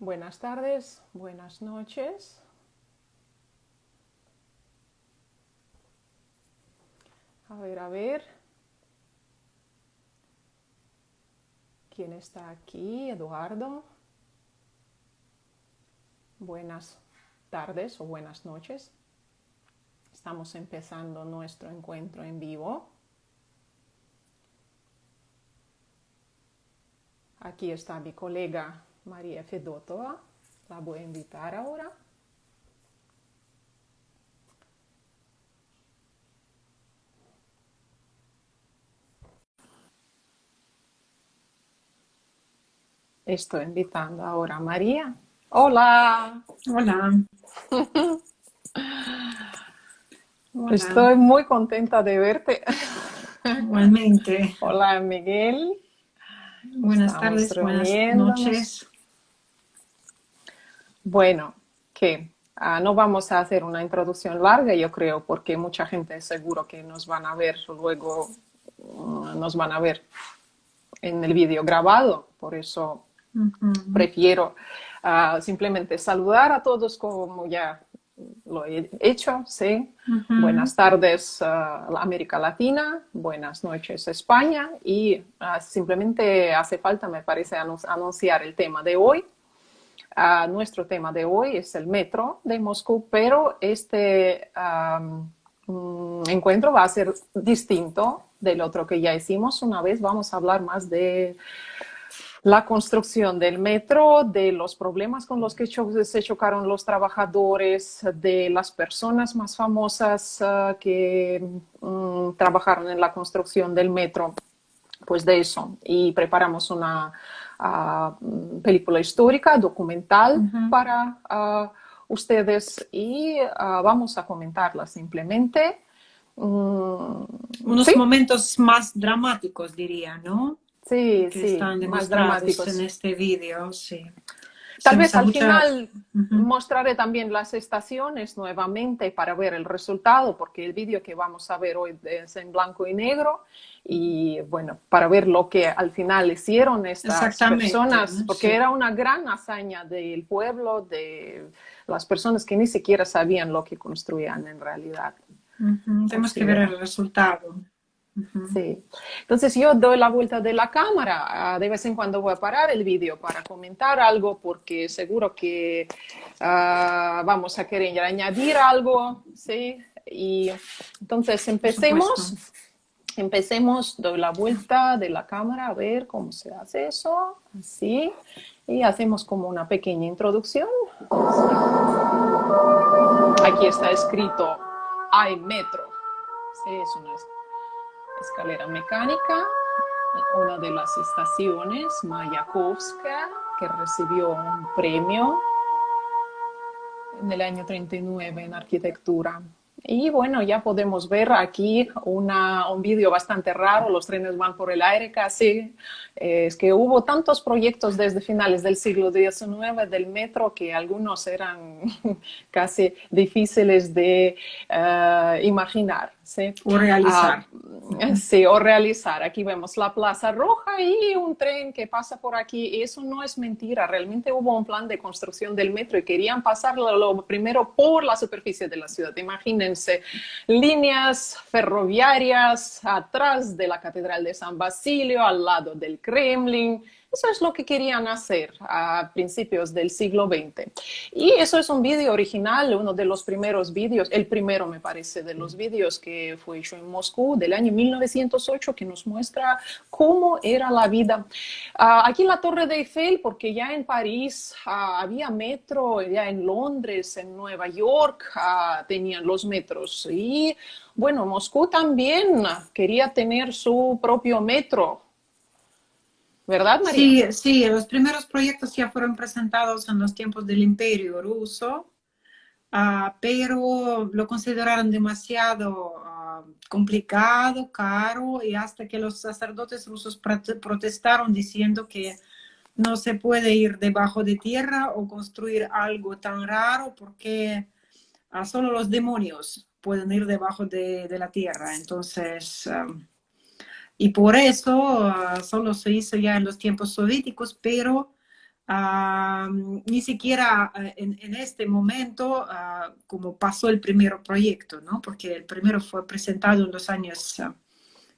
Buenas tardes, buenas noches. A ver. ¿Quién está aquí? Eduardo. Buenas tardes o buenas noches. Estamos empezando nuestro encuentro en vivo. Aquí está mi colega María Fedotova. La voy a invitar ahora. Estoy invitando ahora a María. Hola. Hola. Hola. Estoy muy contenta de verte. Igualmente. Hola, Miguel. Buenas Estamos tardes, buenas reuniéndonos. noches. Bueno, que no vamos a hacer una introducción larga, yo creo, porque mucha gente seguro que nos van a ver luego, nos van a ver en el vídeo grabado, por eso Ujú. prefiero simplemente saludar a todos como ya lo he hecho, ¿sí? Ujú. Buenas tardes América Latina, buenas noches España y simplemente hace falta, me parece, anunciar el tema de hoy. Nuestro tema de hoy es el metro de Moscú, pero este encuentro va a ser distinto del otro que ya hicimos una vez. Vamos a hablar más de la construcción del metro, de los problemas con los que se chocaron los trabajadores, de las personas más famosas que trabajaron en la construcción del metro, pues de eso. Y preparamos una película histórica, documental Ujú. para ustedes y vamos a comentarla simplemente. Unos Sí, momentos más dramáticos, diría, ¿no? sí, Que sí, están más demostrados en dramáticos. este vídeo, sí. Tal Se vez usa al mucha... final Ujú. mostraré también las estaciones nuevamente para ver el resultado, porque el vídeo que vamos a ver hoy es en blanco y negro. Y bueno, para ver lo que al final hicieron estas Exactamente, personas, ¿no? porque Sí. era una gran hazaña del pueblo, de las personas que ni siquiera sabían lo que construían en realidad. Ujú. O Tenemos que ver sea, el resultado. Ujú. sí. Entonces yo doy la vuelta de la cámara. De vez en cuando voy a parar el vídeo para comentar algo porque seguro que vamos a querer añadir algo, ¿sí? Y entonces Por supuesto. empecemos, doy la vuelta de la cámara a ver cómo se hace eso, así, y hacemos como una pequeña introducción. Aquí está escrito, hay metro, sí, es una escalera mecánica, una de las estaciones, Mayakovska, que recibió un premio en el año 39 en arquitectura. Y bueno, ya podemos ver aquí un vídeo bastante raro, los trenes van por el aire casi. Es que hubo tantos proyectos desde finales del siglo XIX del metro que algunos eran casi difíciles de imaginar. ¿Sí? O realizar. Ujú. Sí, o realizar. Aquí vemos la Plaza Roja y un tren que pasa por aquí. Y eso no es mentira. Realmente hubo un plan de construcción del metro y querían pasarlo primero por la superficie de la ciudad. Imagínense líneas ferroviarias atrás de la Catedral de San Basilio, al lado del Kremlin. Eso es lo que querían hacer a principios del siglo XX. Y eso es un vídeo original, uno de los primeros vídeos, el primero me parece de los vídeos que fue hecho en Moscú del año 1908, que nos muestra cómo era la vida. Aquí en la Torre de Eiffel, porque ya en París había metro, ya en Londres, en Nueva York tenían los metros. Y bueno, Moscú también quería tener su propio metro. ¿Verdad, María? Sí, sí, los primeros proyectos ya fueron presentados en los tiempos del Imperio Ruso. Pero lo consideraron demasiado complicado, caro, y hasta que los sacerdotes rusos protestaron diciendo que no se puede ir debajo de tierra o construir algo tan raro porque solo los demonios pueden ir debajo de la tierra. Entonces, y por eso solo se hizo ya en los tiempos soviéticos, pero ni siquiera en este momento como pasó el primer proyecto, ¿no? Porque el primero fue presentado en los años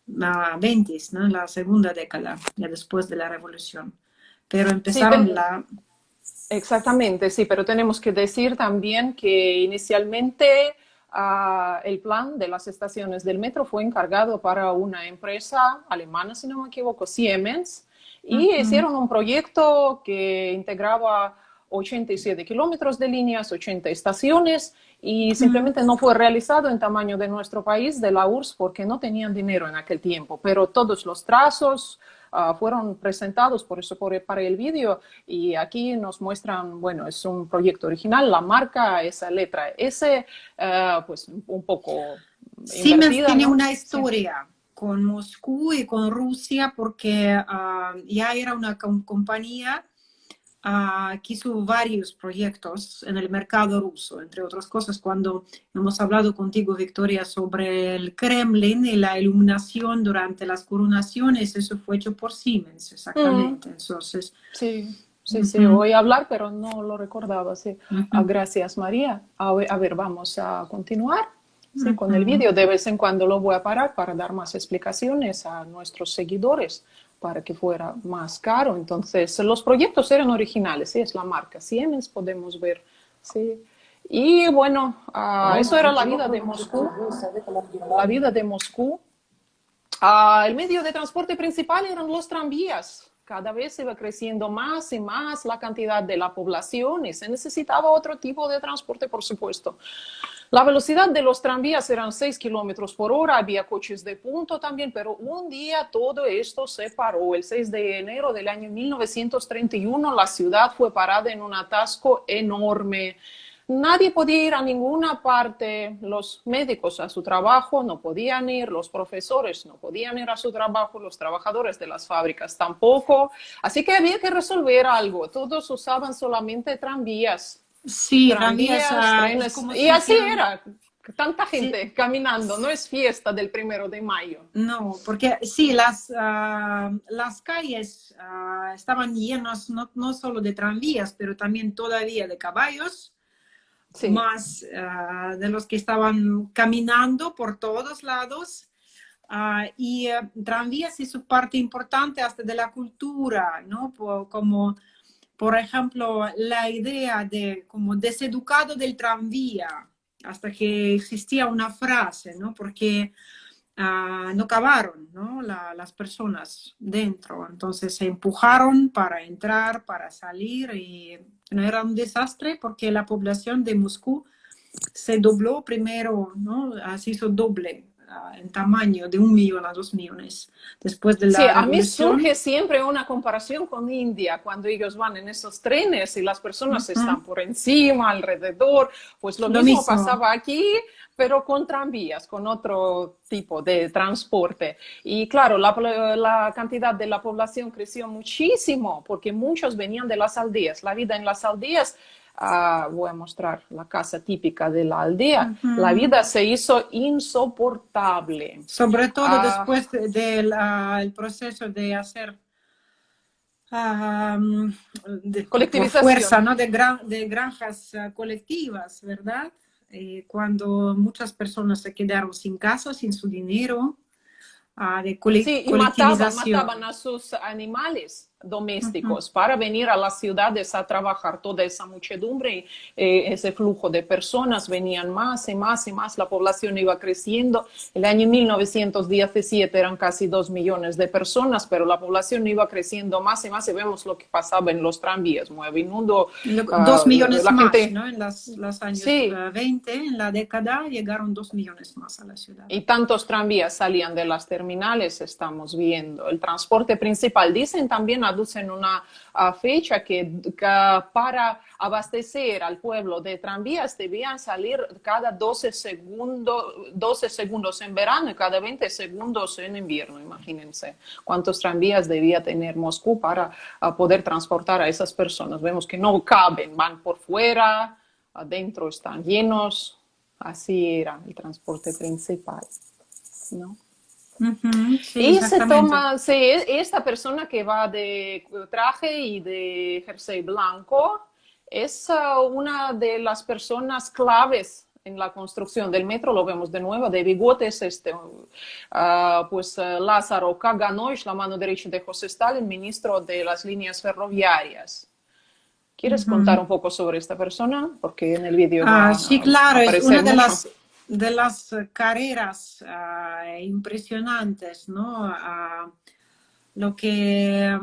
20, ¿no? La segunda década, ya después de la revolución. Pero Sí, empezaron la... exactamente, sí, pero tenemos que decir también que inicialmente el plan de las estaciones del metro fue encargado para una empresa alemana, si no me equivoco, Siemens, y Ujú, hicieron un proyecto que integraba 87 kilómetros de líneas, 80 estaciones, y ujú. simplemente no fue realizado en tamaño de nuestro país, de la URSS, porque no tenían dinero en aquel tiempo, pero todos los trazos fueron presentados, por eso para el vídeo, y aquí nos muestran, bueno, es un proyecto original, la marca, esa letra S, pues un poco Siemens invertida, tiene ¿no? una Sí. historia con Moscú y con Rusia porque ya era una compañía que hizo varios proyectos en el mercado ruso, entre otras cosas, cuando hemos hablado contigo, Victoria, sobre el Kremlin y la iluminación durante las coronaciones, eso fue hecho por Siemens, Mm, exactamente. Entonces, sí, sí, sí, ujú, oí hablar, pero no lo recordaba, sí. ujú, Gracias, María. A ver, vamos a continuar. Sí, con el ujú. vídeo de vez en cuando lo voy a parar para dar más explicaciones a nuestros seguidores para que fuera más caro. Entonces, los proyectos eran originales, sí, es la marca Siemens, podemos ver, sí. Y bueno, eso era la vida de Moscú, la vida de Moscú. El medio de transporte principal eran los tranvías. Cada vez iba creciendo más y más la cantidad de la población y se necesitaba otro tipo de transporte, por supuesto. La velocidad de los tranvías eran 6 kilómetros por hora, había coches de punto también, pero un día todo esto se paró. El 6 de enero del año 1931 la ciudad fue parada en un atasco enorme. Nadie podía ir a ninguna parte, los médicos a su trabajo no podían ir, los profesores no podían ir a su trabajo, los trabajadores de las fábricas tampoco, así que había que resolver algo. Todos usaban solamente tranvías, Sí, tranvías es trenes, como y si así hicieran, era, tanta sí, gente caminando, no es fiesta del 1 de mayo. no, porque sí, las calles estaban llenas no solo de tranvías, pero también todavía de caballos, Sí, más de los que estaban caminando por todos lados. Y tranvías es su parte importante hasta de la cultura, ¿no? Como, por ejemplo, la idea de como deseducado del tranvía, hasta que existía una frase, ¿no? Porque no cavaron, ¿no? Las personas dentro, entonces se empujaron para entrar, para salir y no era un desastre porque la población de Moscú se dobló primero, ¿no? Se hizo doble en tamaño de 1 millón a 2 millones después de sí, la a mí revolución. surge siempre una comparación con India, cuando ellos van en esos trenes y las personas Ujú. están por encima, alrededor, pues lo Lo mismo mismo. pasaba aquí, pero con tranvías, con otro tipo de transporte. Y claro, la cantidad de la población creció muchísimo porque muchos venían de las aldeas. La vida en las aldeas, voy a mostrar la casa típica de la aldea, la Ujú. vida se hizo insoportable. Sobre todo Ah, después del el proceso de hacer ah, por colectivización. fuerza, ¿no? De granjas colectivas, ¿verdad? Cuando muchas personas se quedaron sin casa, sin su dinero, de Sí, y mataban colectivización. a sus animales Ujú. domésticos para venir a las ciudades a trabajar. Toda esa muchedumbre, ese flujo de personas venían más y más y más, la población iba creciendo. El año 1917 eran casi 2 millones de personas, pero la población iba creciendo más y más y vemos lo que pasaba en los tranvías, muy a menudo. 2 millones La más, gente, ¿no? En los años sí, 20, en la década, llegaron 2 millones más a la ciudad. y tantos tranvías salían de las terminales, estamos viendo. El transporte principal, dicen también, aducen una fecha que para abastecer al pueblo de tranvías debían salir cada 12 segundos en verano y cada 20 segundos en invierno. Imagínense cuántos tranvías debía tener Moscú para poder transportar a esas personas. Vemos que no caben, van por fuera, adentro están llenos. Así era el transporte principal, ¿no? Ujú, sí, Y se exactamente. toma, sí, esta persona que va de traje y de jersey blanco es una de las personas claves en la construcción del metro. Lo vemos de nuevo, de bigotes, Lázaro Kaganovic, la mano derecha de José Stalin, ministro de las líneas ferroviarias. ¿Quieres contar Ujú. un poco sobre esta persona? Porque en el vídeo Ah, va sí, a claro, es una aparecer mucho. de las carreras impresionantes, ¿no? Lo que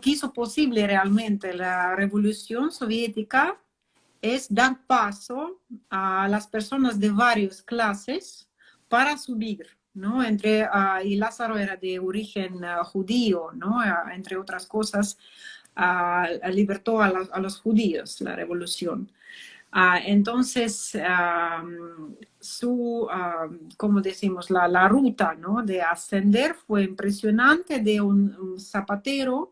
hizo posible realmente la revolución soviética es dar paso a las personas de varias clases para subir, ¿no? Y Lázaro era de origen judío, ¿no? Entre otras cosas, libertó a los judíos la revolución. Entonces, como decimos, la ruta, ¿no? De ascender fue impresionante de un zapatero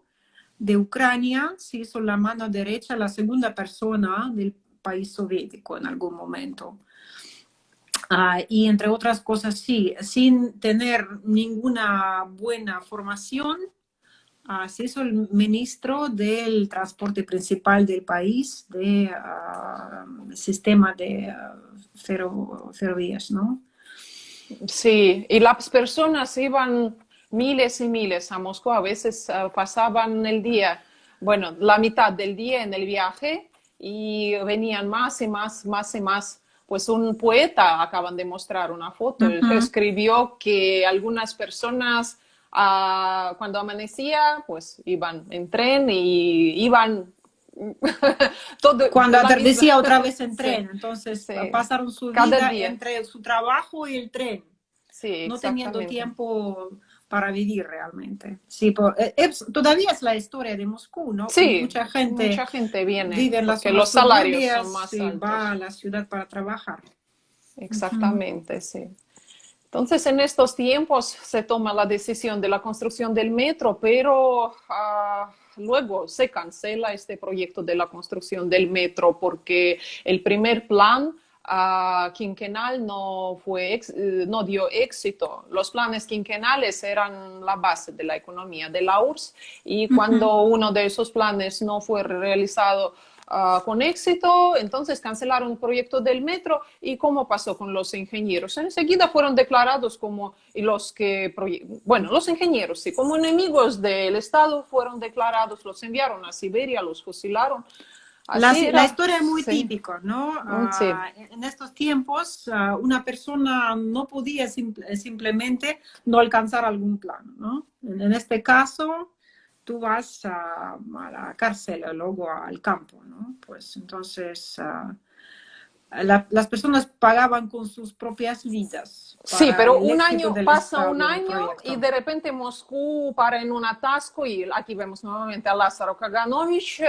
de Ucrania, se hizo la mano derecha, la segunda persona del país soviético en algún momento. Y entre otras cosas, sí, sin tener ninguna buena formación, se hizo el ministro del transporte principal del país, del sistema de ferrovías, ¿no? Sí, y las personas iban miles y miles a Moscú, a veces pasaban el día, bueno, la mitad del día en el viaje y venían más y más, más y más. Pues un poeta, acaban de mostrar una foto, él Ujú. escribió que algunas personas cuando amanecía, pues iban en tren y iban todo Cuando la misma, atardecía otra vez en sí, tren, entonces sí, pasaron su cada vida día, entre su trabajo y el tren, sí, no teniendo exactamente. tiempo para vivir realmente. Sí, todavía es la historia de Moscú, ¿no? Que Sí, mucha gente mucha gente viene vive en las porque zonas los salarios son suburbias más y va a altos. la ciudad para trabajar. Ujú. Exactamente, sí. Entonces, en estos tiempos se toma la decisión de la construcción del metro, pero luego se cancela este proyecto de la construcción del metro porque el primer plan quinquenal no dio éxito. Los planes quinquenales eran la base de la economía de la URSS y Ujú. cuando uno de esos planes no fue realizado con éxito, entonces cancelaron el proyecto del metro y cómo pasó con los ingenieros. Enseguida fueron declarados como bueno, los ingenieros, sí, como enemigos del Estado fueron declarados, los enviaron a Siberia, los fusilaron. Así La era, historia es muy sí, típica, ¿no? sí. En estos tiempos, una persona no podía simplemente no alcanzar algún plan, ¿no? En este caso, tú vas a la cárcel, luego al campo, ¿no? Pues entonces, las personas pagaban con sus propias vidas Sí, para pero el un éxito año, del pasa un Estado del año y proyecto. de repente Moscú para en un atasco y aquí vemos nuevamente a Lázaro Kaganovich,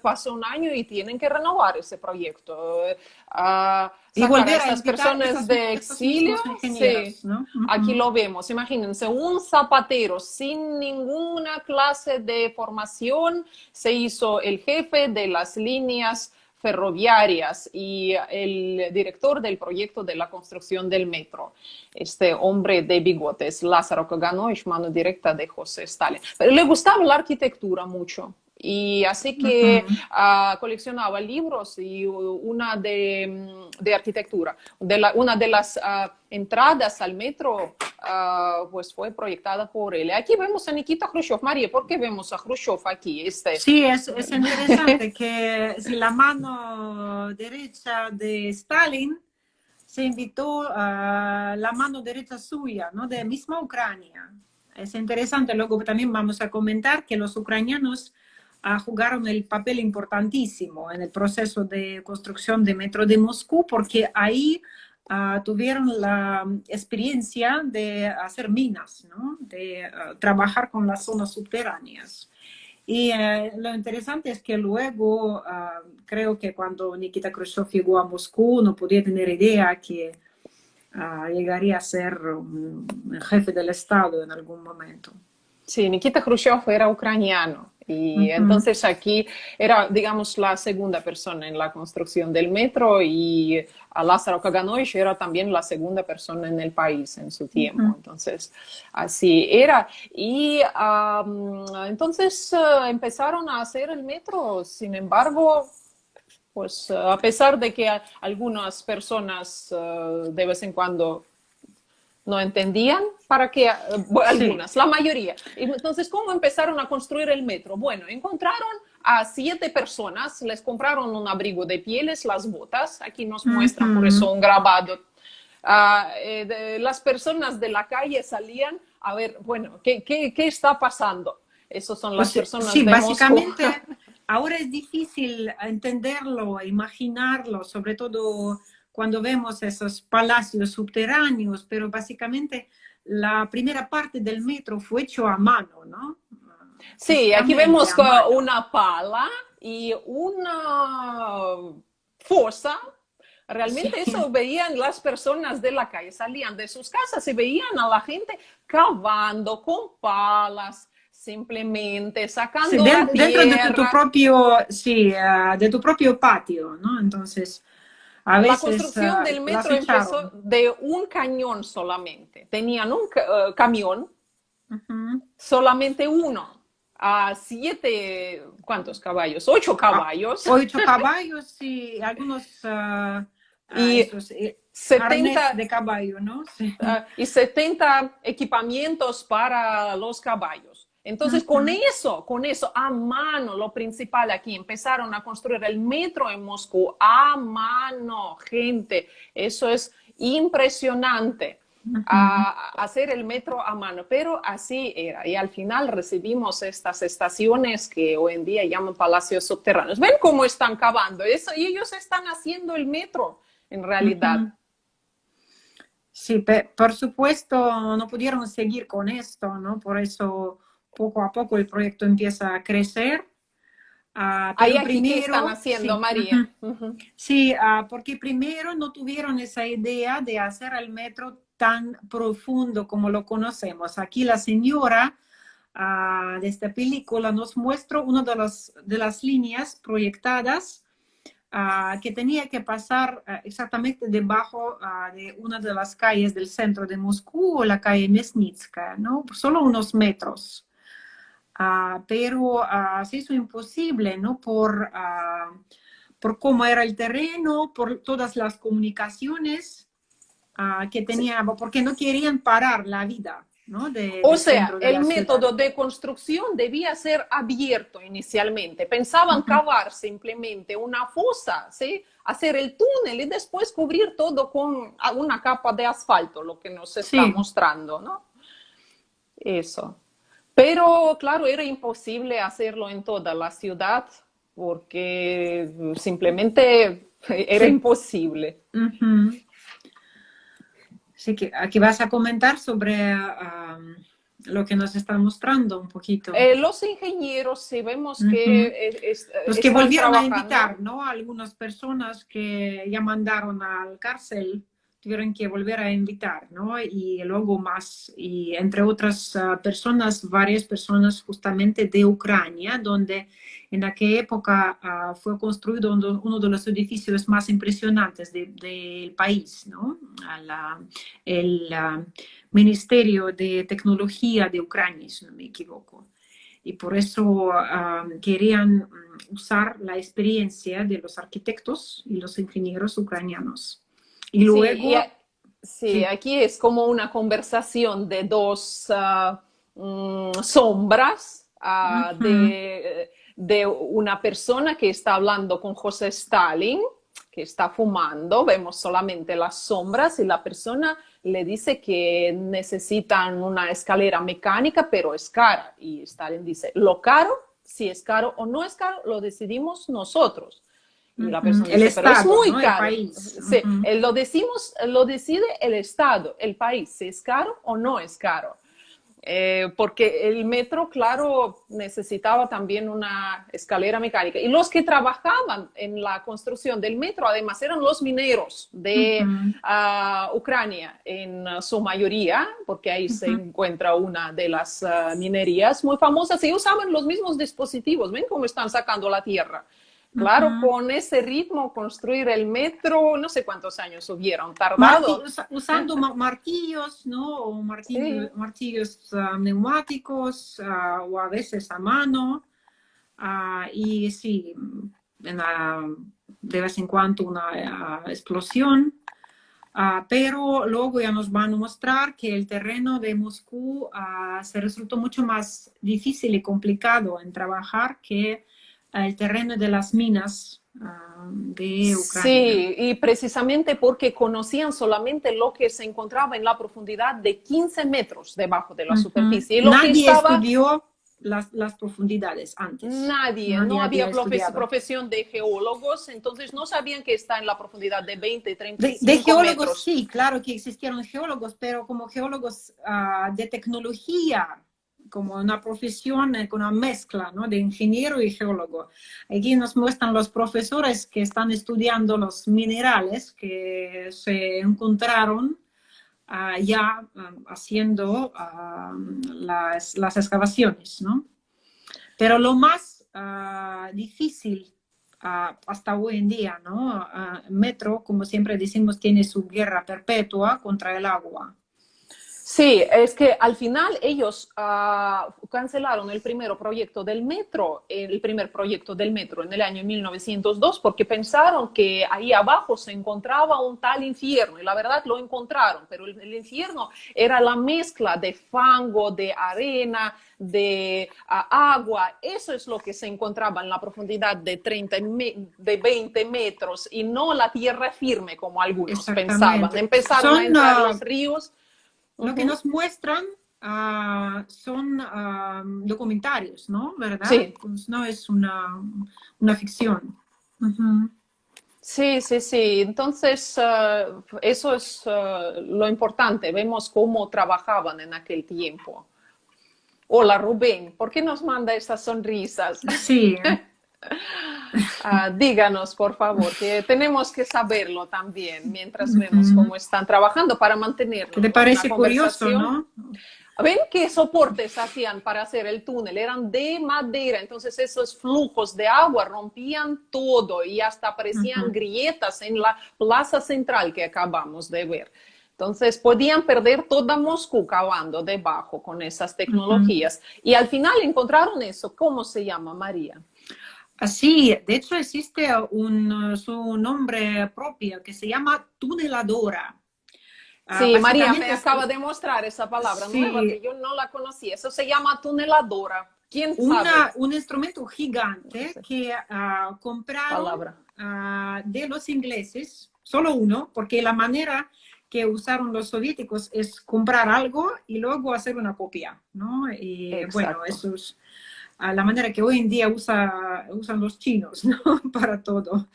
pasa un año y tienen que renovar ese proyecto, Y sacar a volver a estas invitar personas de estos exilio, mismos sí, ingenieros, ¿no? aquí Ujú. lo vemos, imagínense, un zapatero sin ninguna clase de formación se hizo el jefe de las líneas ferroviarias y el director del proyecto de la construcción del metro, este hombre de bigotes, Lázaro Kaganovich, mano directa de José Stalin. Pero le gustaba la arquitectura mucho. Y así que Ujú. coleccionaba libros y de arquitectura. Una de las entradas al metro pues fue proyectada por él. Aquí vemos a Nikita Khrushchev. María, ¿por qué vemos a Khrushchev aquí? Sí, es interesante que si la mano derecha de Stalin se invitó a la mano derecha suya, ¿no? De misma Ucrania. Es interesante, luego también vamos a comentar que los ucranianos jugaron el papel importantísimo en el proceso de construcción de Metro de Moscú, porque ahí tuvieron la experiencia de hacer minas, ¿no? De trabajar con las zonas subterráneas. Y lo interesante es que luego, creo que cuando Nikita Khrushchev llegó a Moscú, no podía tener idea que llegaría a ser un jefe del Estado en algún momento. Sí, Nikita Khrushchev era ucraniano Y entonces aquí era, digamos, la segunda persona en la construcción del metro y a Lázaro Kaganovich era también la segunda persona en el país en su tiempo. Entonces, así era. Y entonces empezaron a hacer el metro. Sin embargo, pues a pesar de que algunas personas de vez en cuando no entendían para qué, algunas, la mayoría. Entonces, ¿cómo empezaron a construir el metro? Bueno, encontraron a 7 personas, les compraron un abrigo de pieles, las botas, aquí nos muestran por eso un grabado. Las personas de la calle salían a ver, bueno, ¿qué está pasando? Esas son las personas sí, de básicamente Moscú. ahora es difícil entenderlo, imaginarlo, sobre todo cuando vemos esos palacios subterráneos, pero básicamente la primera parte del metro fue hecho a mano, ¿no? Sí, aquí Físicamente vemos a mano. una pala y una fosa. Sí, Realmente eso veían las personas de la calle, salían de sus casas y veían a la gente cavando con palas, simplemente sí, sacando la dentro de tu tierra. propio, sí, de tu propio patio, ¿no? Entonces, a La veces construcción del las metro empezó echaron. de un cañón solamente. Tenían un camión, Ujú. solamente uno, a 7, ¿cuántos caballos? 8 Ah, caballos 8 caballos y algunos y esos arnés 70, de caballo, ¿no? Sí. y 70 equipamientos para los caballos. Entonces, Ujú. con eso, a mano, lo principal aquí, empezaron a construir el metro en Moscú a mano, gente. Eso es impresionante, Ujú. a hacer el metro a mano, pero así era. Y al final recibimos estas estaciones que hoy en día llaman palacios subterráneos. ¿Ven cómo están cavando eso? Y ellos están haciendo el metro, en realidad. Ujú. Sí, por supuesto no pudieron seguir con esto, ¿no? Por eso poco a poco el proyecto empieza a crecer. ¿Hay Pero aquí qué están primero, haciendo, sí, María? Ujú. sí, porque primero no tuvieron esa idea de hacer el metro tan profundo como lo conocemos. Aquí la señora de esta película nos muestra una de las líneas proyectadas que tenía que pasar exactamente debajo de una de las calles del centro de Moscú, la calle Mesnitskaya, ¿no? Solo unos metros. Pero se hizo imposible, ¿no? Por cómo era el terreno, por todas las comunicaciones que Sí. tenía, porque no querían parar la vida, ¿no? O Del sea, centro de el la ciudad. método de construcción debía ser abierto inicialmente. Pensaban Ujú. cavar simplemente una fosa, ¿sí? Hacer el túnel y después cubrir todo con una capa de asfalto, lo que nos está Sí, mostrando, ¿no? Eso. Pero claro, era imposible hacerlo en toda la ciudad porque simplemente era sí. imposible. Ujú. Sí, que aquí vas a comentar sobre lo que nos están mostrando un poquito. Los ingenieros, si vemos Ujú. que Los que están volvieron a trabajando, invitar, ¿no? Algunas personas que ya mandaron al cárcel tuvieron que volver a invitar, ¿no? Y luego más, y entre otras personas, varias personas justamente de Ucrania, donde en aquella época fue construido uno de los edificios más impresionantes del país, ¿no? El Ministerio de Tecnología de Ucrania, si no me equivoco. Y por eso querían usar la experiencia de los arquitectos y los ingenieros ucranianos. Y sí, luego, sí, sí, aquí es como una conversación de dos sombras ujú, de una persona que está hablando con José Stalin, que está fumando, vemos solamente las sombras y la persona le dice que necesitan una escalera mecánica, pero es cara. Y Stalin dice, lo caro, si es caro o no es caro, lo decidimos nosotros. Y la ujú. persona El dice, pero es Estado, muy ¿no? El caro. país. Sí, Ujú. lo decimos, lo decide el Estado, el país, si es caro o no es caro. porque el metro, claro, necesitaba también una escalera mecánica. Y los que trabajaban en la construcción del metro, además, eran los mineros de Ucrania, en su mayoría, porque ahí se encuentra una de las minerías muy famosas, y usaban los mismos dispositivos. ¿Ven cómo están sacando la tierra? Claro, con ese ritmo, construir el metro, no sé cuántos años hubieron tardado. Usando martillos, ¿no? O Sí. martillos neumáticos o a veces a mano. Y sí, de vez en cuando una explosión. Pero luego ya nos van a mostrar que el terreno de Moscú se resultó mucho más difícil y complicado en trabajar que el terreno de las minas de Ucrania. Sí, y precisamente porque conocían solamente lo que se encontraba en la profundidad de 15 metros debajo de la superficie. Y lo que Nadie estaba, estudió las profundidades antes. nadie, no Nadie había había estudiado. profesión de geólogos, entonces no sabían que está en la profundidad de 20, De 35 geólogos metros. sí, claro que existieron geólogos, pero como geólogos de tecnología, como una profesión, con una mezcla, ¿no? De ingeniero y geólogo. Aquí nos muestran los profesores que están estudiando los minerales que se encontraron ya haciendo las excavaciones, ¿no? Pero lo más difícil hasta hoy en día, ¿no? Metro, como siempre decimos, tiene su guerra perpetua contra el agua. Sí, es que al final ellos cancelaron el primer proyecto del metro, en el año 1902 porque pensaron que ahí abajo se encontraba un tal infierno y la verdad lo encontraron, pero el infierno era la mezcla de fango, de arena, de agua. Eso es lo que se encontraba en la profundidad de 20 metros y no la tierra firme como algunos pensaban. Exactamente. Empezaron a Son, entrar los ríos. lo que nos muestran son documentarios, ¿no? ¿Verdad? Sí, Pues no es una ficción. sí, sí, sí. Entonces, eso es lo importante. Vemos cómo trabajaban en aquel tiempo. Hola, Rubén, ¿por qué nos manda esas sonrisas? Sí. Díganos, por favor, que tenemos que saberlo también mientras vemos cómo están trabajando para mantener ¿Qué te una parece curioso, conversación. no? ¿Ven qué soportes hacían para hacer el túnel? Eran de madera, entonces esos flujos de agua rompían todo y hasta aparecían grietas en la plaza central que acabamos de ver. Entonces podían perder toda Moscú cavando debajo con esas tecnologías. Y al final encontraron eso. ¿Cómo se llama, María? Así, de hecho existe su nombre propio que se llama tuneladora. Sí, María me Básicamente acaba de mostrar esa palabra nueva sí, que yo no la conocía. Eso se llama tuneladora. ¿Quién sabe un instrumento gigante esa que compraron palabra? de los ingleses, solo uno, porque la manera que usaron los soviéticos es comprar algo y luego hacer una copia, ¿no? Y bueno, Exacto. eso es la manera que hoy en día usan los chinos, ¿no? Para todo.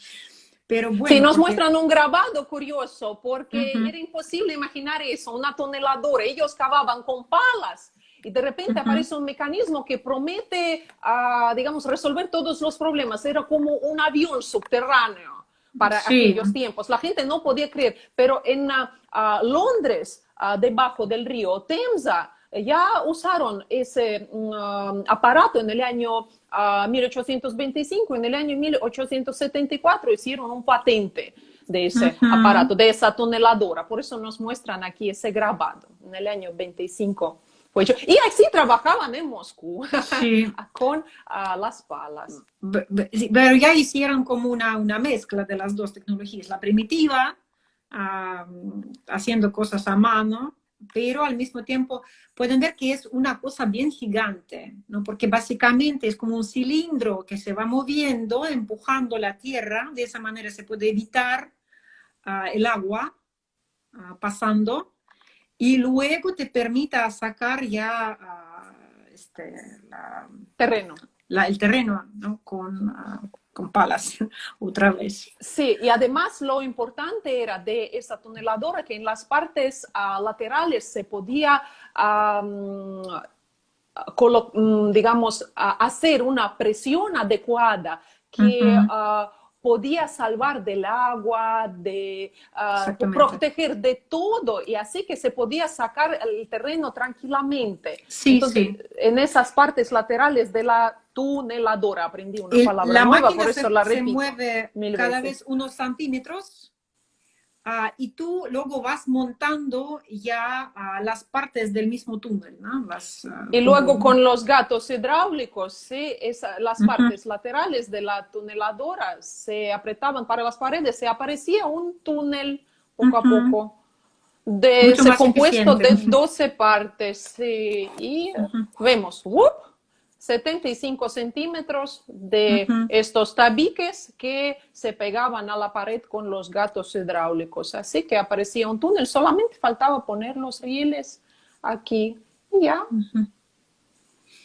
Pero Sí, bueno, nos porque... muestran un grabado curioso porque Ujú, era imposible imaginar eso, una toneladora. Ellos cavaban con palas y de repente ujú. aparece un mecanismo que promete, digamos, resolver todos los problemas. Era como un avión subterráneo para Sí, aquellos tiempos. La gente no podía creer, pero en Londres, debajo del río Temza, ya usaron ese aparato en el año 1825, en el año 1874 hicieron un patente de ese ujú. aparato, de esa toneladora. Por eso nos muestran aquí ese grabado en el año 25. Fue hecho. Y así trabajaban en Moscú Sí. con las palas. Sí, pero ya hicieron como una mezcla de las dos tecnologías, la primitiva, haciendo cosas a mano, pero al mismo tiempo pueden ver que es una cosa bien gigante, ¿no? Porque básicamente es como un cilindro que se va moviendo, empujando la tierra, de esa manera se puede evitar el agua pasando y luego te permita sacar ya este, Terreno. el terreno, ¿no? con palas otra vez. Sí, y además lo importante era de esa tuneladora que en las partes laterales se podía, digamos, hacer una presión adecuada que podía salvar del agua, de Exactamente. proteger de todo, y así que se podía sacar el terreno tranquilamente. Sí, Entonces, sí. en esas partes laterales de la tuneladora, aprendí una Y palabra la nueva, por máquina eso la se repito mueve 1000 cada veces. vez unos centímetros. Y tú luego vas montando ya las partes del mismo túnel, ¿no? Y luego como... con los gatos hidráulicos, ¿sí? Las Ujú, partes laterales de la tuneladora se apretaban para las paredes, se aparecía un túnel poco a ujú. poco, Mucho se más compuesto eficiente. de 12 partes, sí. Y Ujú, vemos, ¡wup! 75 centímetros de ujú. estos tabiques que se pegaban a la pared con los gatos hidráulicos. Así que aparecía un túnel, solamente faltaba poner los rieles aquí y ya. Ujú.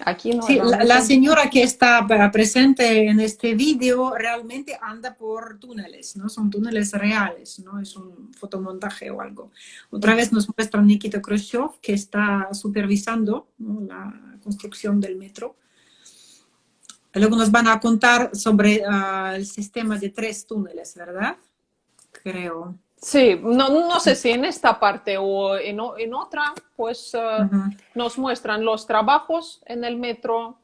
Aquí no, Sí, realmente. la señora que está presente en este vídeo realmente anda por túneles, ¿no? Son túneles reales, no es un fotomontaje o algo. Otra vez nos muestra Nikita Khrushchev, que está supervisando, ¿no?, la construcción del metro. Luego nos van a contar sobre el sistema de 3 túneles, ¿verdad? Creo. Sí, no sé si en esta parte o en otra, pues Ujú, nos muestran los trabajos en el metro,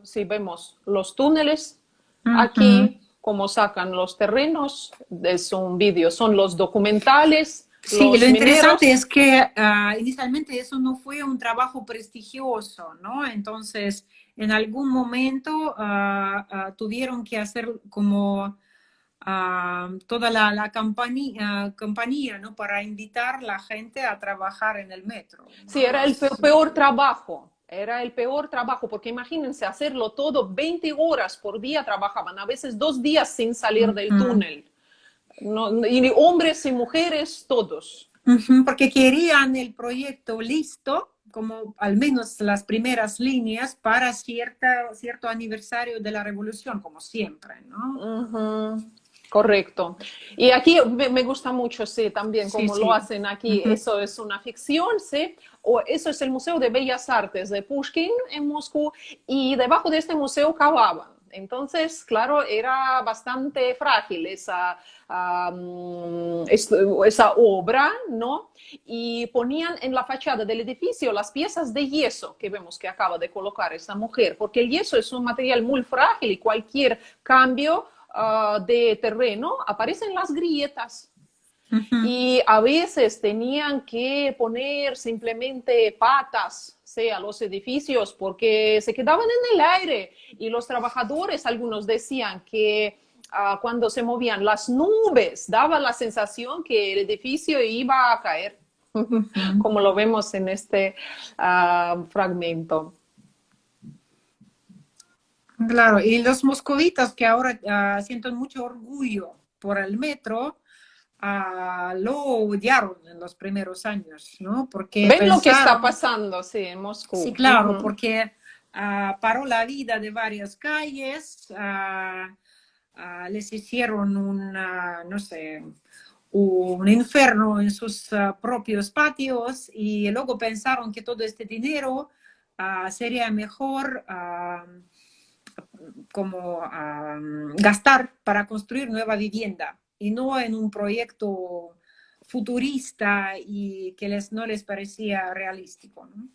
sí vemos los túneles ujú. aquí, cómo sacan los terrenos, es un vídeo, son los documentales, Sí, y lo los interesante mineros. es que inicialmente eso no fue un trabajo prestigioso, ¿no? Entonces, en algún momento tuvieron que hacer como toda la compañía, ¿no? Para invitar a la gente a trabajar en el metro, ¿no? Sí, era el peor trabajo. Era el peor trabajo, porque imagínense hacerlo todo, 20 horas por día trabajaban, a veces 2 días sin salir del Ujú. túnel. No, y hombres y mujeres, todos. Ujú, porque querían el proyecto listo, como al menos las primeras líneas, para cierto aniversario de la revolución, como siempre, ¿no? Ujú, correcto. Y aquí me gusta mucho, sí, también Sí, como lo sí. hacen aquí. Ujú. Eso es una ficción, sí. O eso es el Museo de Bellas Artes de Pushkin en Moscú. Y debajo de este museo cavaban. Entonces, claro, era bastante frágil esa obra, ¿no? Y ponían en la fachada del edificio las piezas de yeso que vemos que acaba de colocar esa mujer, porque el yeso es un material muy frágil y cualquier cambio de terreno aparecen las grietas. Ujú. Y a veces tenían que poner simplemente patas, ¿sí?, a los edificios porque se quedaban en el aire y los trabajadores, algunos decían que cuando se movían las nubes daba la sensación que el edificio iba a caer, Ujú. como lo vemos en este fragmento. Claro, y los moscovitas que ahora sienten mucho orgullo por el metro, lo odiaron en los primeros años, ¿no? Porque ¿Ven lo que está pensaron, pasando, sí, en sí, Moscú? claro, porque paró la vida de varias calles, les hicieron no sé, un infierno en sus propios patios y luego pensaron que todo este dinero sería mejor como gastar para construir nueva vivienda y no en un proyecto futurista y que no les parecía realístico, ¿no?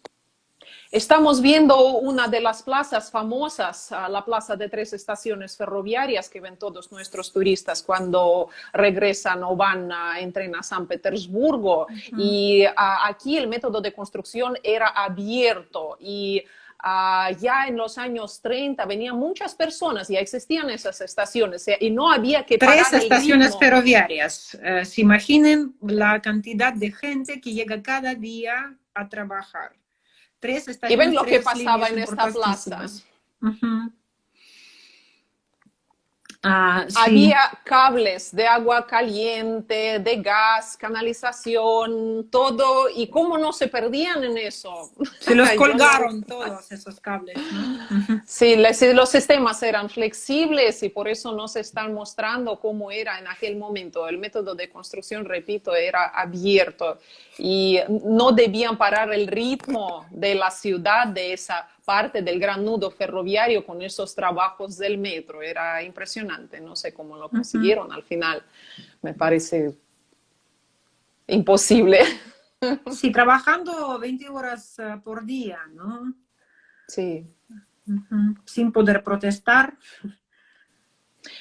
Estamos viendo una de las plazas famosas, la plaza de 3 estaciones ferroviarias que ven todos nuestros turistas cuando regresan o van, entren a San Petersburgo. Ujú. Y aquí el método de construcción era abierto y ya en los años 30 venían muchas personas, ya existían esas estaciones y no había que 3 parar el estaciones ritmo. ferroviarias. Se imaginen la cantidad de gente que llega cada día a trabajar. Tres Y ven estaciones, lo que 3 pasaba líneas en esta plaza. importantísimas. Ujú. Sí. Había cables de agua caliente, de gas, canalización, todo. ¿Y cómo no se perdían en eso? Se los Yo no. colgaron todos esos cables, ¿no? Ujú. Sí, los sistemas eran flexibles y por eso nos están mostrando cómo era en aquel momento. El método de construcción, repito, era abierto y no debían parar el ritmo de la ciudad, de esa parte del gran nudo ferroviario con esos trabajos del metro. Era impresionante, no sé cómo lo Ujú. consiguieron al final. Me parece imposible. Sí, trabajando 20 horas por día, ¿no? Sí. Ujú. Sin poder protestar.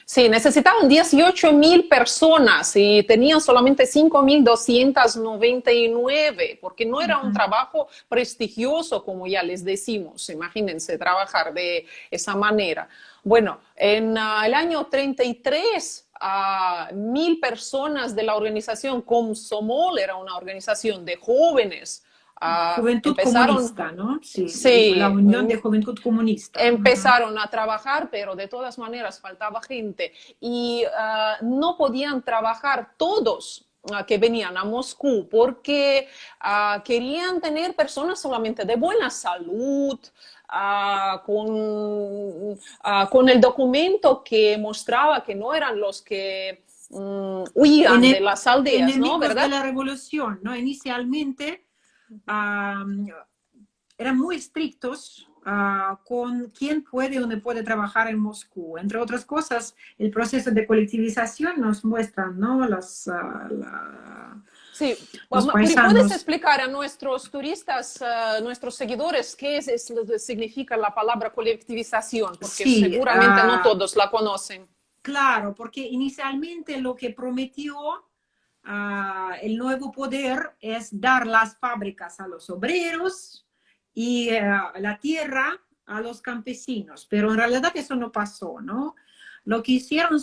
Sí, necesitaban 18.000 personas y tenían solamente 5.299, porque no era un Ujú. trabajo prestigioso, como ya les decimos. Imagínense trabajar de esa manera. Bueno, en el año 33, 1.000 personas de la organización Komsomol, era una organización de jóvenes, Juventud empezaron, Comunista, ¿no? Sí, la sí, Unión de Juventud Comunista. Ujú. empezaron a trabajar, pero de todas maneras faltaba gente y no podían trabajar todos que venían a Moscú porque querían tener personas solamente de buena salud, con el documento que mostraba que no eran los que huían de Ene- las aldeas, ¿no? Enemigos de ¿Verdad? la revolución, ¿no? Inicialmente eran muy estrictos con quién puede o no puede trabajar en Moscú. Entre otras cosas, el proceso de colectivización nos muestra, ¿no? Sí, Los ¿puedes paisanos. explicar a nuestros turistas, nuestros seguidores, lo que significa la palabra colectivización? Porque Sí, seguramente no todos la conocen. claro, porque inicialmente lo que prometió el nuevo poder es dar las fábricas a los obreros y la tierra a los campesinos, pero en realidad eso no pasó, ¿no? Lo que hicieron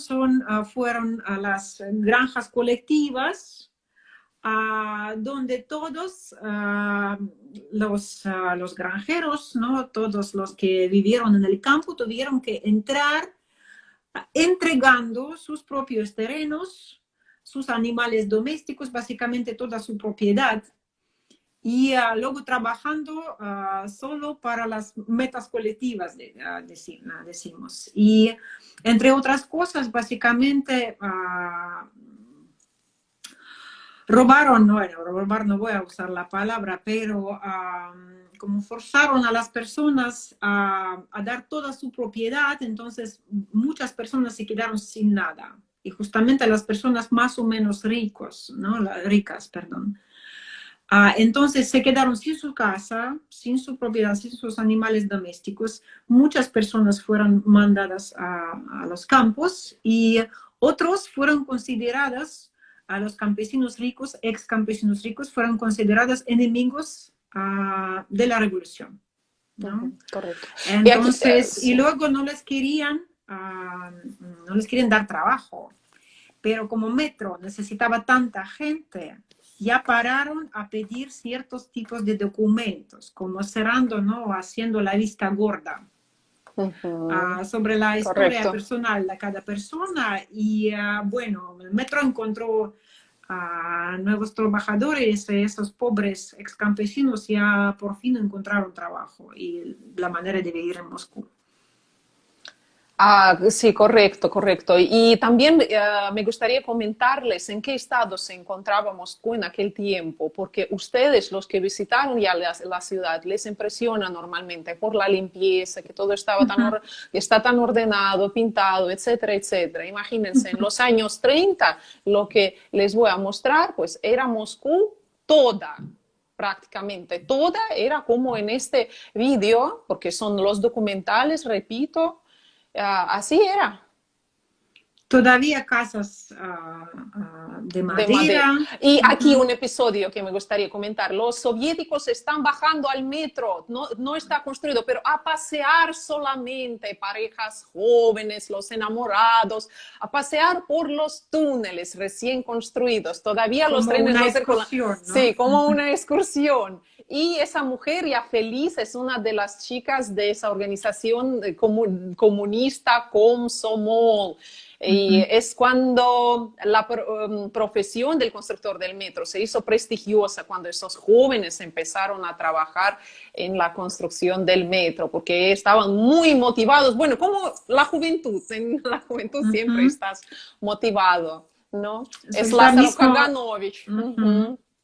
fueron las granjas colectivas, donde todos los granjeros, ¿no? Todos los que vivieron en el campo tuvieron que entrar entregando sus propios terrenos, sus animales domésticos, básicamente toda su propiedad, y luego trabajando solo para las metas colectivas, decimos. Y entre otras cosas, básicamente robaron, no, bueno, robar no voy a usar la palabra, pero como forzaron a las personas a dar toda su propiedad, entonces muchas personas se quedaron sin nada. Y justamente las personas más o menos ricos, ¿no? Ricas, perdón. Entonces se quedaron sin su casa, sin su propiedad, sin sus animales domésticos. Muchas personas fueron mandadas a los campos y otros fueron consideradas, a los campesinos ricos, ex campesinos ricos, fueron considerados enemigos de la revolución, ¿no? Correcto. Y aquí, Entonces, y sí. luego no les querían dar trabajo, pero como Metro necesitaba tanta gente, ya pararon a pedir ciertos tipos de documentos, como cerrando, ¿no? Haciendo la vista gorda sobre la historia Correcto. personal de cada persona. Y bueno, el Metro encontró nuevos trabajadores, esos pobres ex campesinos ya por fin encontraron trabajo y la manera de vivir en Moscú. Sí, correcto, correcto. Y también me gustaría comentarles en qué estado se encontraba Moscú en aquel tiempo, porque ustedes, los que visitaron ya la ciudad, les impresiona normalmente por la limpieza, que todo estaba está tan ordenado, pintado, etcétera, etcétera. Imagínense, en los años 30, lo que les voy a mostrar, pues era Moscú toda, prácticamente toda, era como en este vídeo, porque son los documentales, repito. Así era, Todavía casas de de madera. madera. Y aquí Uh-huh. un episodio que me gustaría comentar. Los soviéticos están bajando al metro, no, no está construido, pero a pasear solamente, parejas jóvenes, los enamorados, a pasear por los túneles recién construidos. Todavía los Como trenes una no circulan. excursión, ¿no? Sí, como una excursión. y esa mujer ya feliz es una de las chicas de esa organización comunista Komsomol. Y es cuando la profesión del constructor del metro se hizo prestigiosa, cuando esos jóvenes empezaron a trabajar en la construcción del metro, porque estaban muy motivados. Bueno, como la juventud, en la juventud siempre estás motivado, ¿no? Es Lázaro Kaganovich.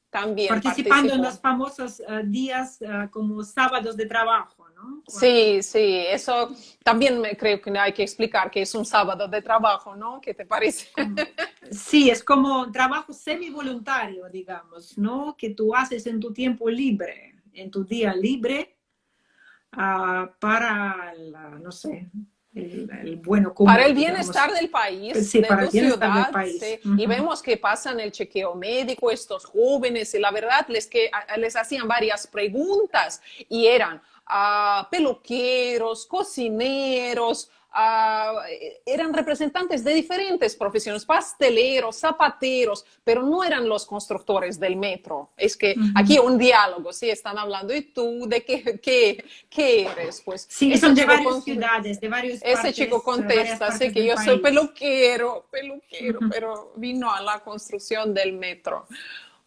También participando en participó. los famosos días como sábados de trabajo, ¿no? Sí, sí, eso también creo que hay que explicar que es un sábado de trabajo, ¿no? ¿Qué te parece? Sí, es como trabajo semi-voluntario, digamos, ¿no? Que tú haces en tu tiempo libre, en tu día libre, para, no sé, el bueno común, Para el digamos. bienestar del país, Sí, de para el tu bienestar del ciudad, país. sí. Y vemos que pasan el chequeo médico estos jóvenes y la verdad les hacían varias preguntas y eran peluqueros, cocineros, eran representantes de diferentes profesiones, pasteleros, zapateros, pero no eran los constructores del metro. Es que aquí un diálogo, sí, están hablando, ¿y tú de qué eres? Pues Sí, son de varias ciudades, de varias partes. ese chico contesta, sé que yo soy peluquero, pero vino a la construcción del metro.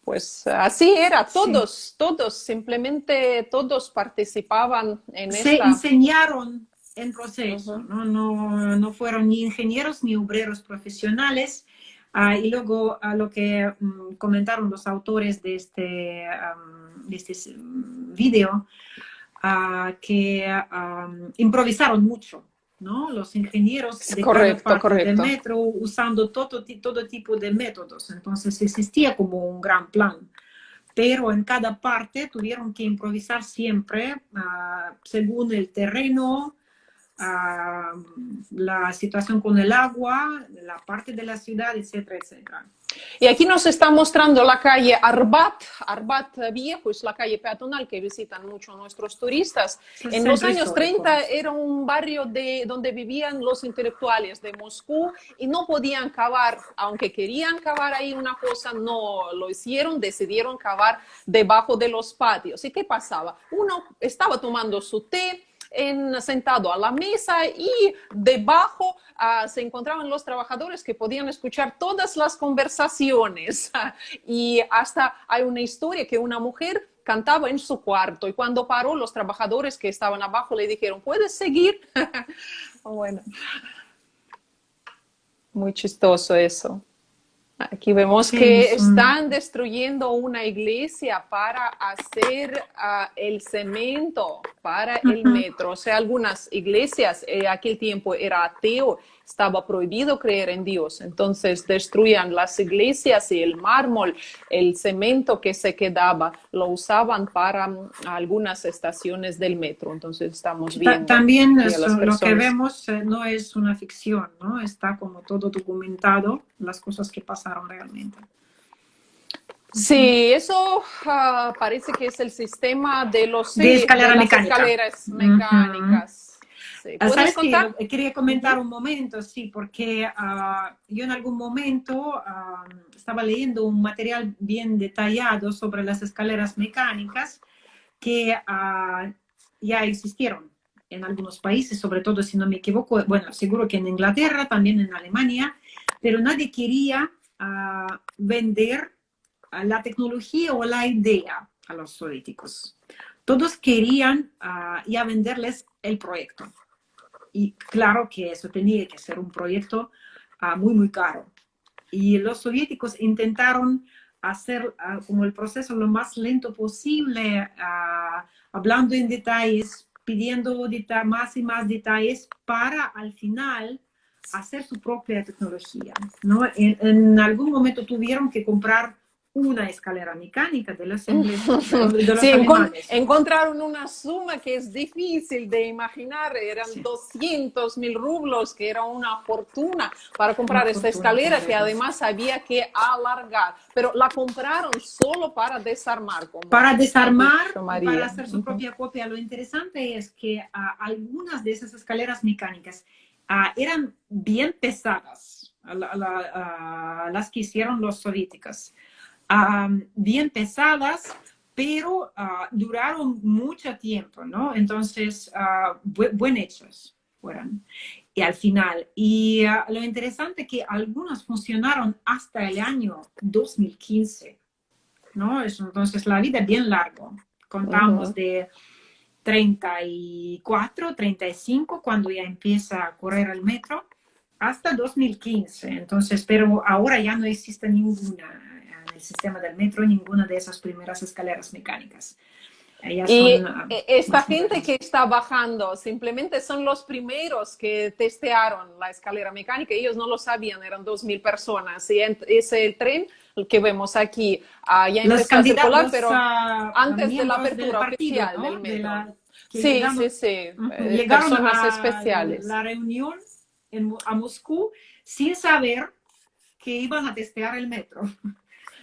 Pues así era, todos, simplemente todos participaban en Se esta... enseñaron en proceso, ¿no? No fueron ni ingenieros ni obreros profesionales. Y luego lo que comentaron los autores de este video, que improvisaron mucho, ¿no? Los ingenieros de cada parte del metro usando todo tipo de métodos. Entonces existía como un gran plan. Pero en cada parte tuvieron que improvisar siempre según el terreno, la situación con el agua, la parte de la ciudad, etcétera, etcétera. Y aquí nos está mostrando la calle Arbat Viejo, es la calle peatonal que visitan mucho nuestros turistas. En los años 30 era un barrio donde vivían los intelectuales de Moscú y no podían cavar, aunque querían cavar ahí una cosa, no lo hicieron, decidieron cavar debajo de los patios. ¿Y qué pasaba? Uno estaba tomando su té, sentado a la mesa y debajo se encontraban los trabajadores que podían escuchar todas las conversaciones y hasta hay una historia que una mujer cantaba en su cuarto y cuando paró los trabajadores que estaban abajo le dijeron, ¿puedes seguir? Bueno, muy chistoso eso. Aquí vemos que están destruyendo una iglesia para hacer el cemento para el metro. O sea, algunas iglesias en aquel tiempo era ateo, estaba prohibido creer en Dios. Entonces destruían las iglesias y el mármol, el cemento que se quedaba, lo usaban para algunas estaciones del metro. Entonces estamos viendo. También lo que vemos no es una ficción, ¿no? Está como todo documentado, las cosas que pasaron realmente. Sí, eso parece que es el sistema de las escaleras mecánicas. Sí. ¿Sabes qué? Quería comentar un momento, sí, porque yo en algún momento estaba leyendo un material bien detallado sobre las escaleras mecánicas que ya existieron en algunos países, sobre todo si no me equivoco, bueno, seguro que en Inglaterra, también en Alemania, pero nadie quería vender la tecnología o la idea a los soviéticos. Todos querían ya venderles el proyecto. Y claro que eso tenía que ser un proyecto muy, muy caro. Y los soviéticos intentaron hacer como el proceso lo más lento posible, hablando en detalles, pidiendo más y más detalles para al final hacer su propia tecnología, ¿no? En algún momento tuvieron que comprar una escalera mecánica de los ingleses, de los alemanes. Encontraron una suma que es difícil de imaginar, eran 200.000 rublos, que era una fortuna para comprar esta escalera que además había que alargar, pero la compraron solo para desarmar. Para desarmar, para hacer su propia copia. Lo interesante es que algunas de esas escaleras mecánicas eran bien pesadas, las que hicieron los soviéticos. Bien pesadas, pero duraron mucho tiempo, ¿no? Entonces, buen hechos fueron. Y al final, y lo interesante es que algunos funcionaron hasta el año 2015, ¿no? Entonces, la vida es bien larga. Contamos de 34, 35, cuando ya empieza a correr el metro, hasta 2015. Entonces, pero ahora ya no existe ninguna en el sistema del metro, ninguna de esas primeras escaleras mecánicas. Ellas Y son, esta más gente modernas. que está bajando simplemente son los primeros que testearon la escalera mecánica. Ellos no lo sabían, eran 2.000 personas. Y es el tren que vemos aquí. Ya Los empezó a circular, candidatos, pero antes de la miembros del apertura partido, oficial del ¿no? metro. Que Sí, llegaron, sí, sí. llegaron Personas a especiales. la reunión a Moscú sin saber que iban a testear el metro.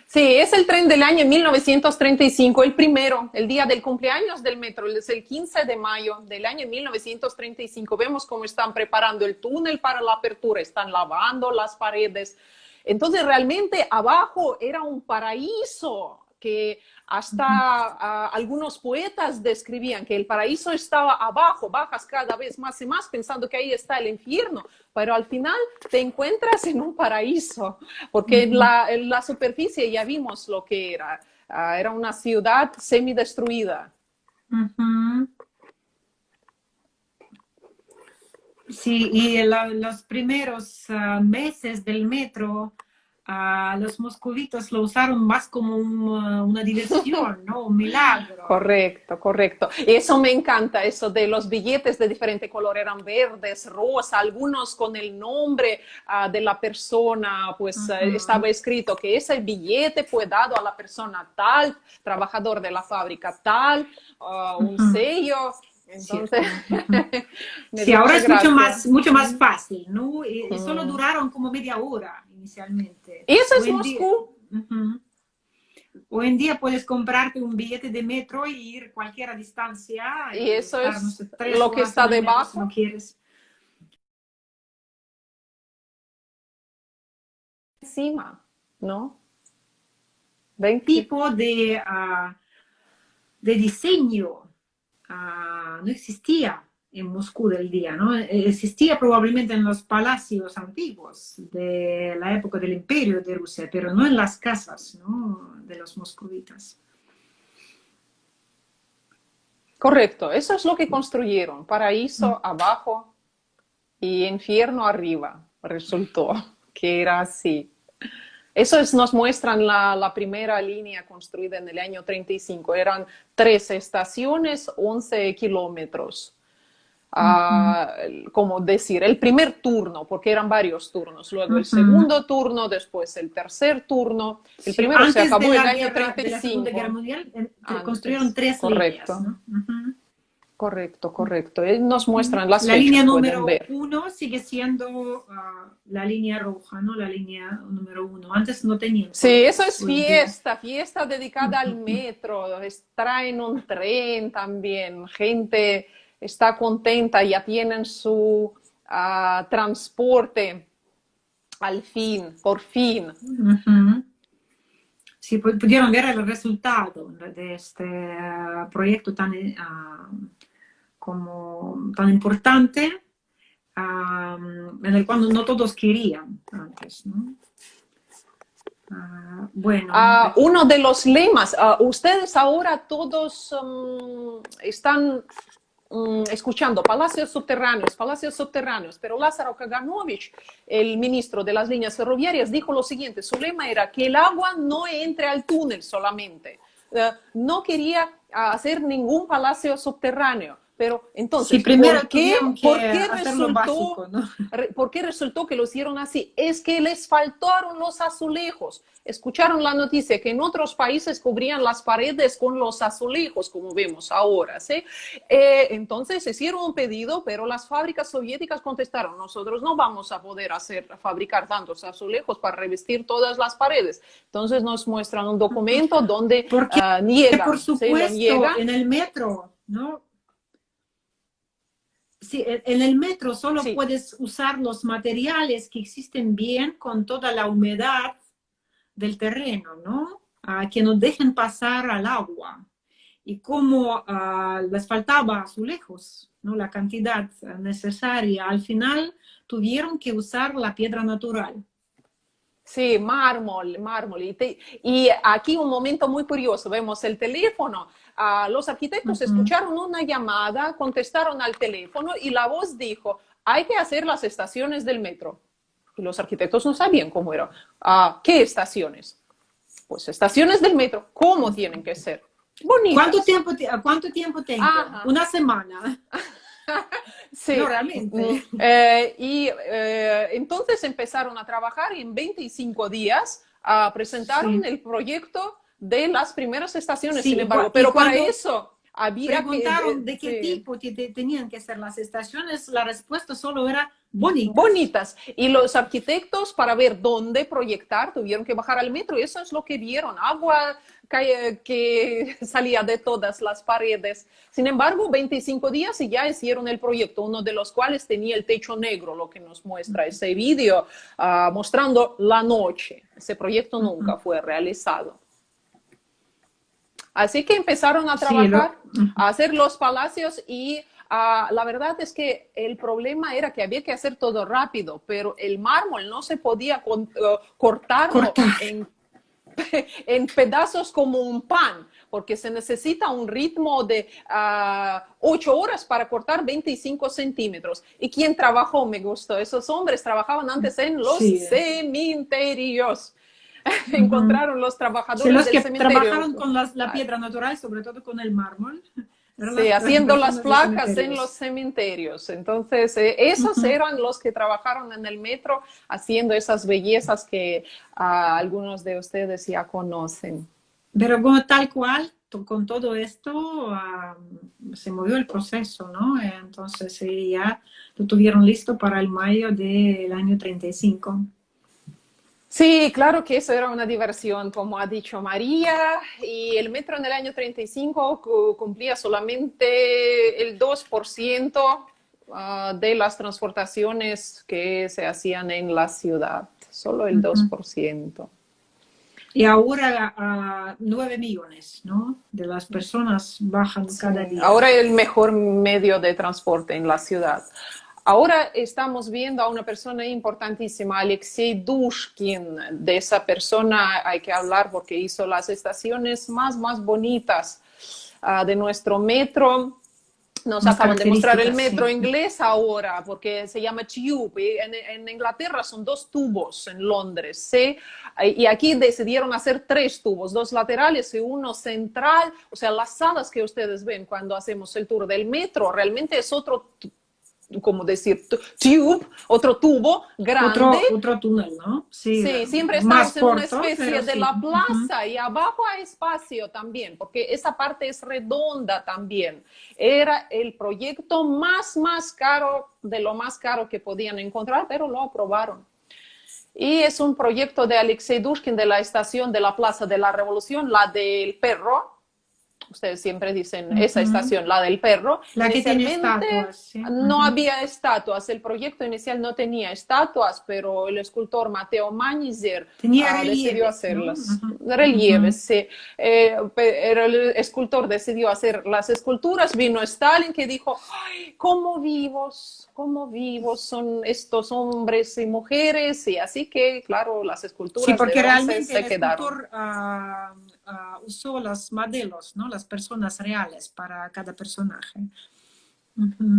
Sí, es el tren del año 1935, el primero, el día del cumpleaños del metro, es el 15 de mayo del año 1935. Vemos cómo están preparando el túnel para la apertura, están lavando las paredes. Entonces, realmente abajo era un paraíso que hasta algunos poetas describían que el paraíso estaba abajo, bajas cada vez más y más pensando que ahí está el infierno, pero al final te encuentras en un paraíso, porque en la superficie ya vimos lo que era. Era una ciudad semidestruida. Sí, y los primeros meses del metro, los moscovitos lo usaron más como una diversión, ¿no? Un milagro. Correcto, correcto. Eso me encanta, eso de los billetes de diferente color, eran verdes, rosa, algunos con el nombre de la persona, pues estaba escrito que ese billete fue dado a la persona tal, trabajador de la fábrica tal, un sello. Entonces, me Sí, dio ahora mucha es gracia. mucho más fácil, ¿no? Y solo duraron como media hora inicialmente. Y eso es Hoy en día, Moscú. hoy en día puedes comprarte un billete de metro y ir cualquier distancia Y y eso estar, no es sé, 3 lo que horas en está el metro si no debajo, quieres. encima, ¿no? Ven que Tipo de diseño no existía en Moscú del día, ¿no? Existía probablemente en los palacios antiguos de la época del Imperio de Rusia, pero no en las casas, ¿no? De los moscovitas. correcto, eso es lo que construyeron, paraíso abajo y infierno arriba, resultó que era así. Eso nos muestran la primera línea construida en el año 35, eran 13 estaciones, 11 kilómetros. Como decir, el primer turno, porque eran varios turnos, luego el segundo turno, después el tercer turno, el Sí, primero se antes acabó el año treinta de y la Segunda Guerra cinco. Mundial construyeron Antes, 3 líneas, correcto, ¿no? correcto, correcto. Nos muestran las La línea fechas, pueden número ver. 1 sigue siendo la línea roja, ¿no? La línea número 1. Antes no tenían Sí, eso colores, es hoy en día. fiesta, fiesta dedicada al metro, traen un tren también, gente está contenta, ya tienen su transporte al fin, por fin. Sí, pudieron ver el resultado de este proyecto tan importante, en el cual no todos querían antes, ¿no? Bueno, Uno de los lemas, ustedes ahora todos están escuchando palacios subterráneos, pero Lázaro Kaganovich, el ministro de las líneas ferroviarias, dijo lo siguiente, su lema era que el agua no entre al túnel solamente, no quería hacer ningún palacio subterráneo. Pero sí, entonces, primero tuvieron que hacer lo resultó, básico, ¿no? ¿por qué resultó que lo hicieron así? Es que les faltaron los azulejos. Escucharon la noticia que en otros países cubrían las paredes con los azulejos, como vemos ahora, ¿sí? Entonces hicieron un pedido, pero las fábricas soviéticas contestaron, nosotros no vamos a poder fabricar tantos azulejos para revestir todas las paredes. Entonces nos muestran un documento donde Porque, por niegan, ¿sí? Lo supuesto, niegan. en el metro, ¿no? Sí, en el metro solo Sí, puedes usar los materiales que existen bien con toda la humedad del terreno, ¿no? que no dejen pasar al agua. Y como les faltaba azulejos, ¿no? La cantidad necesaria, al final tuvieron que usar la piedra natural. Sí, mármol, mármol. Y aquí un momento muy curioso, vemos el teléfono. Los arquitectos escucharon una llamada, contestaron al teléfono y la voz dijo, hay que hacer las estaciones del metro. Y los arquitectos no sabían cómo era. ¿Qué estaciones? Pues estaciones del metro. ¿Cómo tienen que ser? Bonitas. ¿Cuánto tiempo tengo? Ajá. Una semana. Sí. No, realmente. Entonces empezaron a trabajar y en 25 días presentaron el proyecto de las primeras estaciones, sin embargo. Pero para eso había preguntaron de qué tipo tenían que ser las estaciones, la respuesta solo era bonitas. Bonitas. Y los arquitectos, para ver dónde proyectar, tuvieron que bajar al metro y eso es lo que vieron. Agua que salía de todas las paredes. Sin embargo, 25 días y ya hicieron el proyecto, uno de los cuales tenía el techo negro, lo que nos muestra ese vídeo, mostrando la noche. Ese proyecto nunca fue realizado. Así que empezaron a trabajar, a hacer los palacios y la verdad es que el problema era que había que hacer todo rápido, pero el mármol no se podía cortarlo en pedazos como un pan, porque se necesita un ritmo de 8 horas para cortar 25 centímetros. ¿Y quién trabajó? Me gustó. Esos hombres trabajaban antes en los cementerios. Encontraron los trabajadores los del que cementerio. Trabajaron con la piedra natural, sobre todo con el mármol. Sí, haciendo las placas en los cementerios. Entonces, esos eran los que trabajaron en el metro haciendo esas bellezas que algunos de ustedes ya conocen. Pero como tal cual, con todo esto, se movió el proceso, ¿no? Entonces, ya lo tuvieron listo para el mayo del año 35. Sí, claro que eso era una diversión, como ha dicho María, y el metro en el año 35 cumplía solamente el 2% de las transportaciones que se hacían en la ciudad, solo el 2%. Y ahora 9 millones, ¿no? De las personas bajan cada día. Ahora el mejor medio de transporte en la ciudad. Ahora estamos viendo a una persona importantísima, Alexei Dushkin. De esa persona hay que hablar porque hizo las estaciones más bonitas de nuestro metro. Nos acaban de mostrar el metro inglés ahora, porque se llama Tube. En Inglaterra son 2 tubos en Londres, ¿sí? Y aquí decidieron hacer 3 tubos, 2 laterales y 1 central. O sea, las salas que ustedes ven cuando hacemos el tour del metro realmente es otro, como decir, tube, otro tubo grande. Otro túnel, ¿no? Sí, siempre estamos en una especie de la plaza y abajo hay espacio también, porque esa parte es redonda también. Era el proyecto más caro, de lo más caro que podían encontrar, pero lo aprobaron. Y es un proyecto de Alexei Dushkin de la estación de la Plaza de la Revolución, la del perro. Ustedes siempre dicen esa estación, la del perro. La que tiene estatuas. ¿Sí? No había estatuas. El proyecto inicial no tenía estatuas, pero el escultor Mateo Manizer decidió hacerlas. ¿No? Relieves, sí. El escultor decidió hacer las esculturas. Vino Stalin que dijo, ¡ay, cómo vivos son estos hombres y mujeres! Y así que, claro, las esculturas sí, porque de realmente se quedaron. El escultor usó los modelos, ¿no? Las personas reales para cada personaje.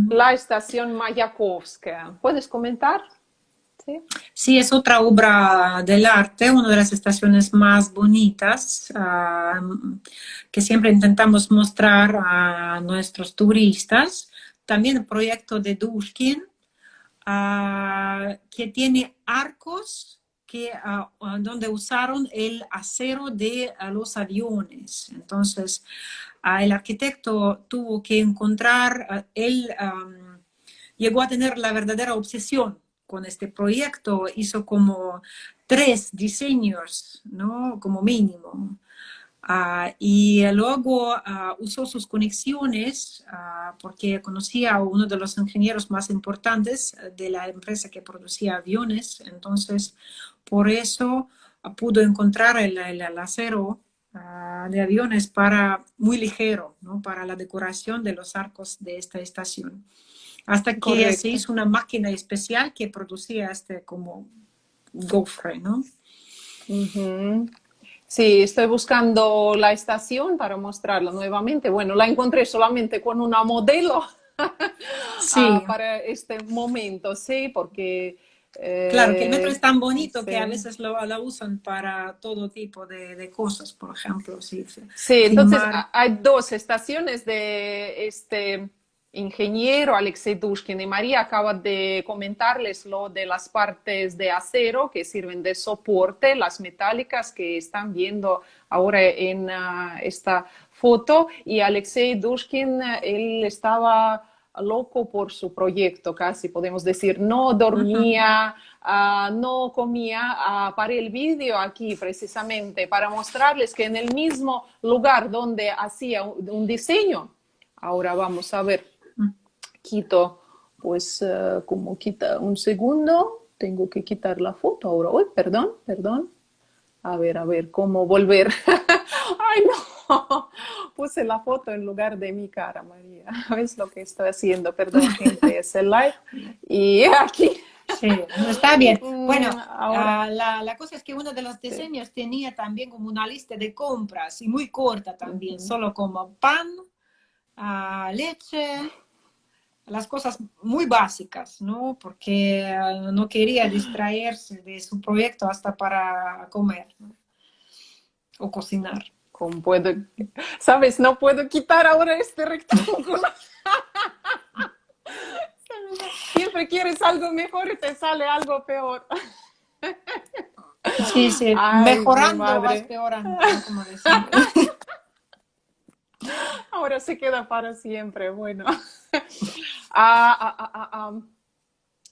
La estación Mayakovskaya. ¿Puedes comentar? Sí, es otra obra del arte, una de las estaciones más bonitas que siempre intentamos mostrar a nuestros turistas. También el proyecto de Dushkin, que tiene arcos donde usaron el acero de los aviones. Entonces, el arquitecto tuvo que encontrar, él llegó a tener la verdadera obsesión con este proyecto, hizo como 3 diseños, ¿no? Como mínimo. Y luego usó sus conexiones porque conocía a uno de los ingenieros más importantes de la empresa que producía aviones. Entonces, por eso pudo encontrar el acero de aviones para, muy ligero, ¿no? Para la decoración de los arcos de esta estación. Hasta que se Correcto. hizo una máquina especial que producía como gofre, ¿no? Ujú. Sí, estoy buscando la estación para mostrarla nuevamente. Bueno, la encontré solamente con una modelo Sí, para este momento, sí, porque claro, que el metro es tan bonito que a sí. veces lo usan para todo tipo de cosas, por ejemplo, sí, Sí, entonces filmar. hay dos estaciones de este ingeniero Alexei Dushkin y María acaba de comentarles lo de las partes de acero que sirven de soporte, las metálicas que están viendo ahora en esta foto. Y Alexei Dushkin, él estaba loco por su proyecto, casi podemos decir, no Ujú. dormía, no comía. Para el vídeo aquí precisamente para mostrarles que en el mismo lugar donde hacía un diseño, ahora vamos a ver, quito, pues como quita un segundo, tengo que quitar la foto ahora, uy, perdón, perdón, a ver, cómo volver. Ay, no, puse la foto en lugar de mi cara, María. ¿Ves lo que estoy haciendo? Perdón, gente, es el live. Y aquí, Sí, no está bien. Bueno, ahora, la cosa es que uno de los sí. diseños tenía también como una lista de compras y muy corta Uh también, -huh. solo como pan, leche, las cosas muy básicas, ¿no? Porque no quería distraerse de su proyecto hasta para comer, ¿no? O cocinar. ¿Cómo puedo? ¿Sabes? No puedo quitar ahora este rectángulo. Siempre quieres algo mejor y te sale algo peor. Sí, sí, Ay, mi mejorando vas madre. peorando, ¿no? Como decimos. Ahora se queda para siempre. Bueno.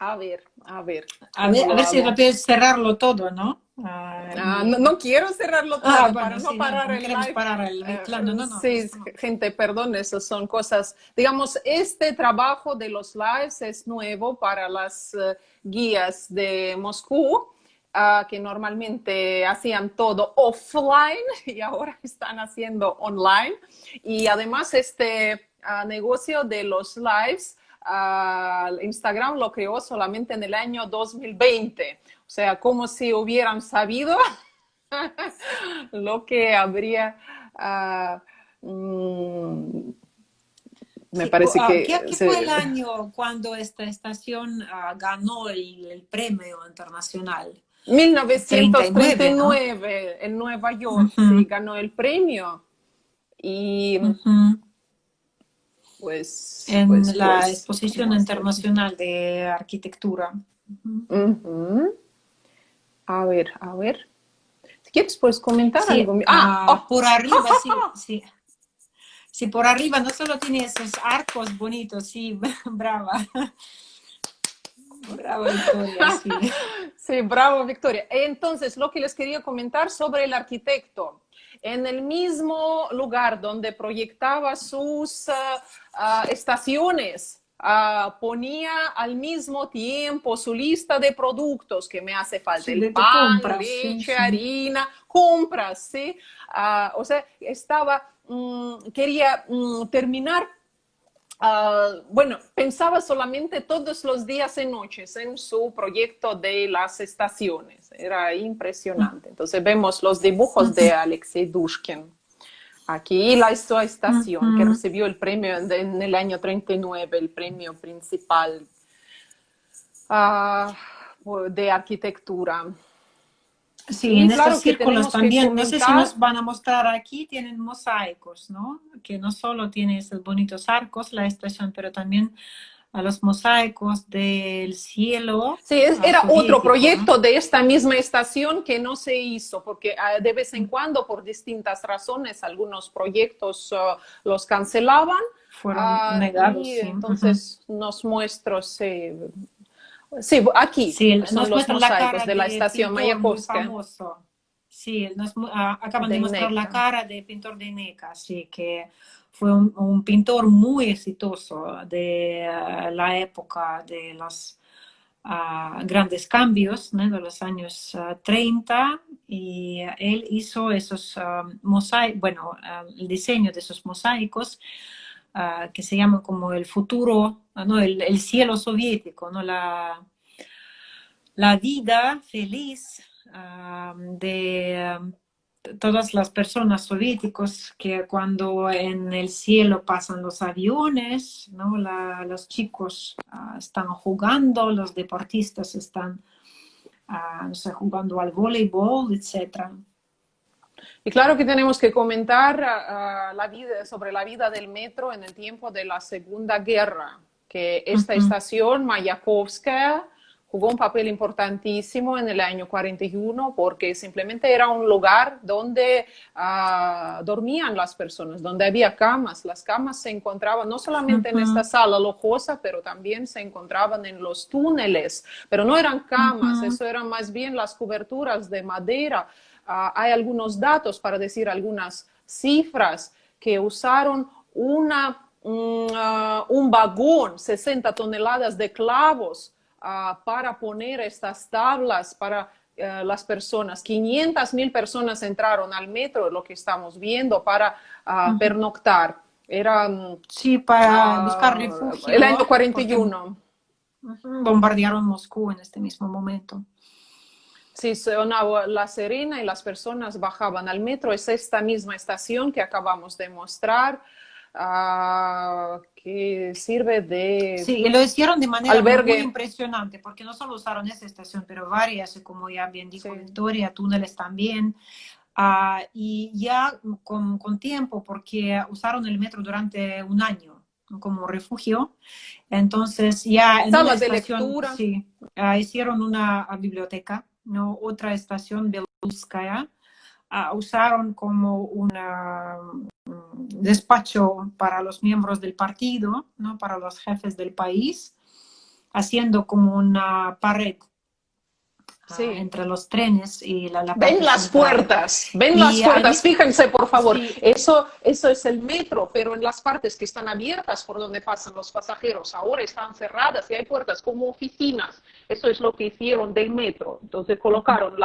A ver, a ver, ¿cómo A lo ver si lo hago? puedes cerrarlo todo, ¿no? No, no, quiero cerrarlo todo para Bueno, no sí, no, parar no el queremos live. parar claro, no, no, Sí, esto no. gente, perdón, esas son cosas. Digamos, este trabajo de los lives es nuevo para las guías de Moscú, que normalmente hacían todo offline y ahora están haciendo online. Y además este negocio de los lives, Instagram lo creó solamente en el año 2020. O sea, como si hubieran sabido lo que habría, mm, me Sí, parece que ¿qué fue el año cuando esta estación ganó el premio internacional? 39, ¿no? 1939 en Nueva York Ujú, sí ganó el premio y ujú. En la pues, Exposición ¿cómo hacer? Internacional de Arquitectura. Ujú. Ujú. A ver. Si quieres, puedes comentar Sí, algo. Oh. por arriba, sí, sí. Sí, por arriba no solo tiene esos arcos bonitos, sí, brava. Brava Victoria, sí. Sí, bravo, Victoria. Entonces, lo que les quería comentar sobre el arquitecto. En el mismo lugar donde proyectaba sus estaciones, ponía al mismo tiempo su lista de productos que me hace falta, Sí, el de pan, compras, sí, leche, sí. harina, compras, ¿sí? O sea, quería terminar. Bueno, pensaba solamente todos los días y noches en su proyecto de las estaciones. Era impresionante. Entonces vemos los dibujos de Alexei Dushkin. Aquí la estación que Ujú. recibió el premio en el año 39, el premio principal uh, de arquitectura. Sí, Y en estos claro que círculos tenemos que también, no sé si comentar. nos van a mostrar aquí, tienen mosaicos, ¿no? Que no solo tiene esos bonitos arcos, la estación, pero también a los mosaicos del cielo Sí, era otro soviético, ¿no? proyecto de esta misma estación que no se hizo, porque de vez en cuando, por distintas razones, algunos proyectos los cancelaban. Fueron negados, Y sí. Ujú. entonces nos muestro, sí, sí, aquí Sí, son nos los muestran la mosaicos cara de la de estación pintor muy Mayakovskia famoso. Sí, acaban de de mostrar la NECA. cara de pintor de Neca, sí, que fue un pintor muy exitoso de la época de los grandes cambios, ¿no? De los años 30, y él hizo esos mosaicos, bueno, el diseño de esos mosaicos que se llaman como el futuro, ¿no? El cielo soviético, ¿no? La vida feliz de todas las personas soviéticos, que cuando en el cielo pasan los aviones, ¿no? Los chicos están jugando, los deportistas están no sé, jugando al voleibol, etc. Y claro que tenemos que comentar sobre la vida del metro en el tiempo de la Segunda Guerra, que esta estación, Mayakovskaya, jugó un papel importantísimo en el año 41 porque simplemente era un lugar donde dormían las personas, donde había camas. Las camas se encontraban no solamente en esta sala lujosa, pero también se encontraban en los túneles. Pero no eran camas, eso eran más bien las coberturas de madera. Hay algunos datos para decir algunas cifras que usaron un vagón, 60 toneladas de clavos para poner estas tablas para las personas. 500,000 personas entraron al metro, lo que estamos viendo, para pernoctar. Era sí, para buscar refugio. El año 41. Bombardearon Moscú en este mismo momento. Sí, sonaba la sirena y las personas bajaban al metro. Es esta misma estación que acabamos de mostrar, que sirve de sí, y lo hicieron de manera albergue. muy impresionante, porque no solo usaron esa estación, pero varias, como ya bien dijo Sí. Victoria, túneles también. Y ya con tiempo, porque usaron el metro durante un año como refugio. Entonces ya en una Salas de estación, lectura. sí, hicieron una biblioteca, ¿no? Otra estación, Beluzskaya, usaron como un despacho para los miembros del partido, ¿no? Para los jefes del país, haciendo como una pared Sí. entre los trenes y la Ven parte las central. puertas, ven Y las puertas, ahí, fíjense por favor, sí. eso es el metro, pero en las partes que están abiertas por donde pasan los pasajeros, ahora están cerradas y hay puertas como oficinas. Eso es lo que hicieron del metro. Entonces colocaron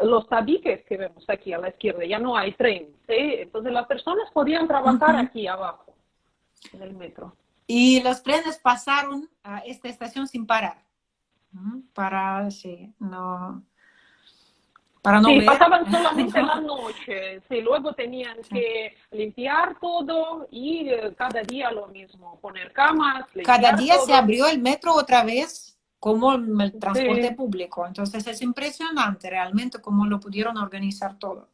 los tabiques que vemos aquí a la izquierda, ya no hay tren, ¿sí? Entonces las personas podían trabajar aquí abajo, en el metro. Y los trenes pasaron a esta estación sin parar. Para, sí, no, para no Sí, ver. pasaban solamente la noche, sí, luego tenían que limpiar todo y cada día lo mismo, poner camas, Cada limpiar día todo. se abrió el metro otra vez como el transporte Sí. público. Entonces es impresionante realmente cómo lo pudieron organizar todo.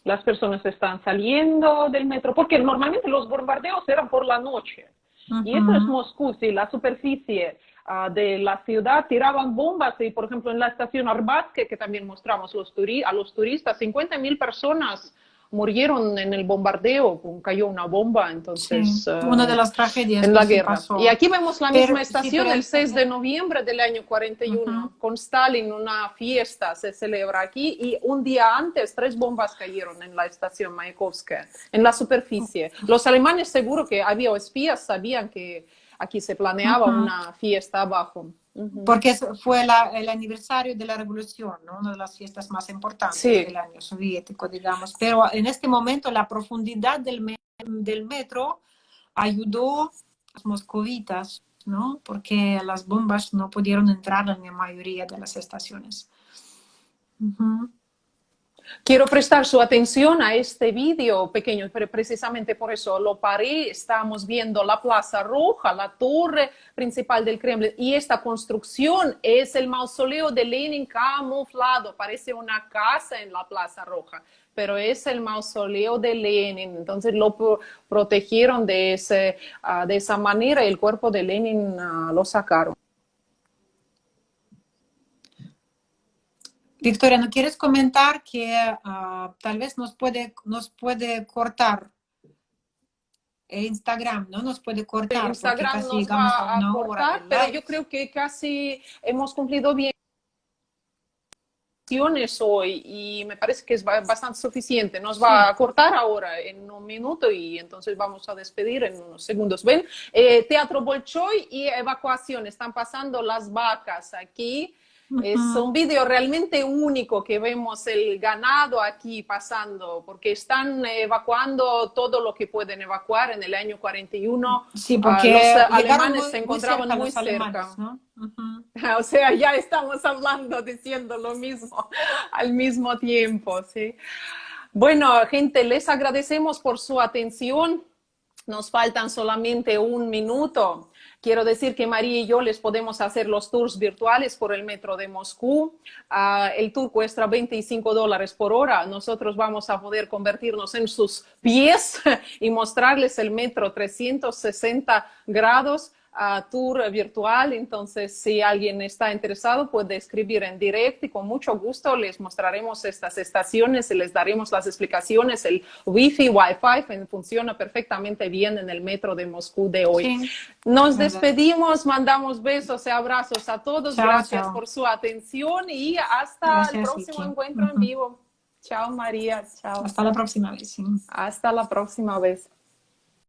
Las personas están saliendo del metro, porque normalmente los bombardeos eran por la noche. Y eso es Moscú, sí, la superficie de la ciudad tiraban bombas y, por ejemplo, en la estación Arbatsk, que también mostramos a los turistas, 50,000 personas murieron en el bombardeo, cayó una bomba, entonces, sí, una de las tragedias en que la sí guerra. pasó. Y aquí vemos la misma estación, pero el 6 de noviembre del año 41, con Stalin, una fiesta se celebra aquí, y un día antes 3 bombas cayeron en la estación Mayakovskaya, en la superficie. Los alemanes seguro que había espías, sabían que aquí se planeaba una fiesta abajo. Porque fue el aniversario de la revolución, ¿no? Una de las fiestas más importantes Sí. del año soviético, digamos. Pero en este momento la profundidad del metro ayudó a los moscovitas, ¿no? Porque las bombas no pudieron entrar en la mayoría de las estaciones. Quiero prestar su atención a este vídeo pequeño, pero precisamente por eso lo paré. Estamos viendo la Plaza Roja, la torre principal del Kremlin, y esta construcción es el mausoleo de Lenin camuflado. Parece una casa en la Plaza Roja, pero es el mausoleo de Lenin. Entonces lo protegieron de esa manera y el cuerpo de Lenin lo sacaron. Victoria, ¿no quieres comentar que tal vez nos puede cortar el Instagram, ¿no? Nos puede cortar porque Instagram casi nos llegamos a va a una hora cortar, del pero live. yo creo que casi hemos cumplido bien estaciones hoy y me parece que es bastante suficiente. Nos va a cortar ahora en un minuto y entonces vamos a despedir en unos segundos. Ven, Teatro Bolshoi y evacuación. Están pasando las vacas aquí. Es un vídeo realmente único que vemos el ganado aquí pasando, porque están evacuando todo lo que pueden evacuar en el año 41. Sí, porque Los llegaron alemanes se encontraban muy los alemanes, cerca. ¿no? O sea, ya estamos hablando, diciendo lo mismo al mismo tiempo, ¿sí? Bueno, gente, les agradecemos por su atención. Nos faltan solamente un minuto. Quiero decir que María y yo les podemos hacer los tours virtuales por el metro de Moscú. El tour cuesta $25 por hora. Nosotros vamos a poder convertirnos en sus pies y mostrarles el metro 360 grados. Tour virtual. Entonces, si alguien está interesado, puede escribir en direct y con mucho gusto les mostraremos estas estaciones y les daremos las explicaciones. El Wi-Fi funciona perfectamente bien en el metro de Moscú de hoy. Sí, Nos despedimos, mandamos besos y abrazos a todos. chao, Gracias chao. por su atención y hasta el Gracias, próximo Vicky. encuentro en vivo. Chao, María. Chao. Hasta la próxima vez. Sí. Hasta la próxima vez.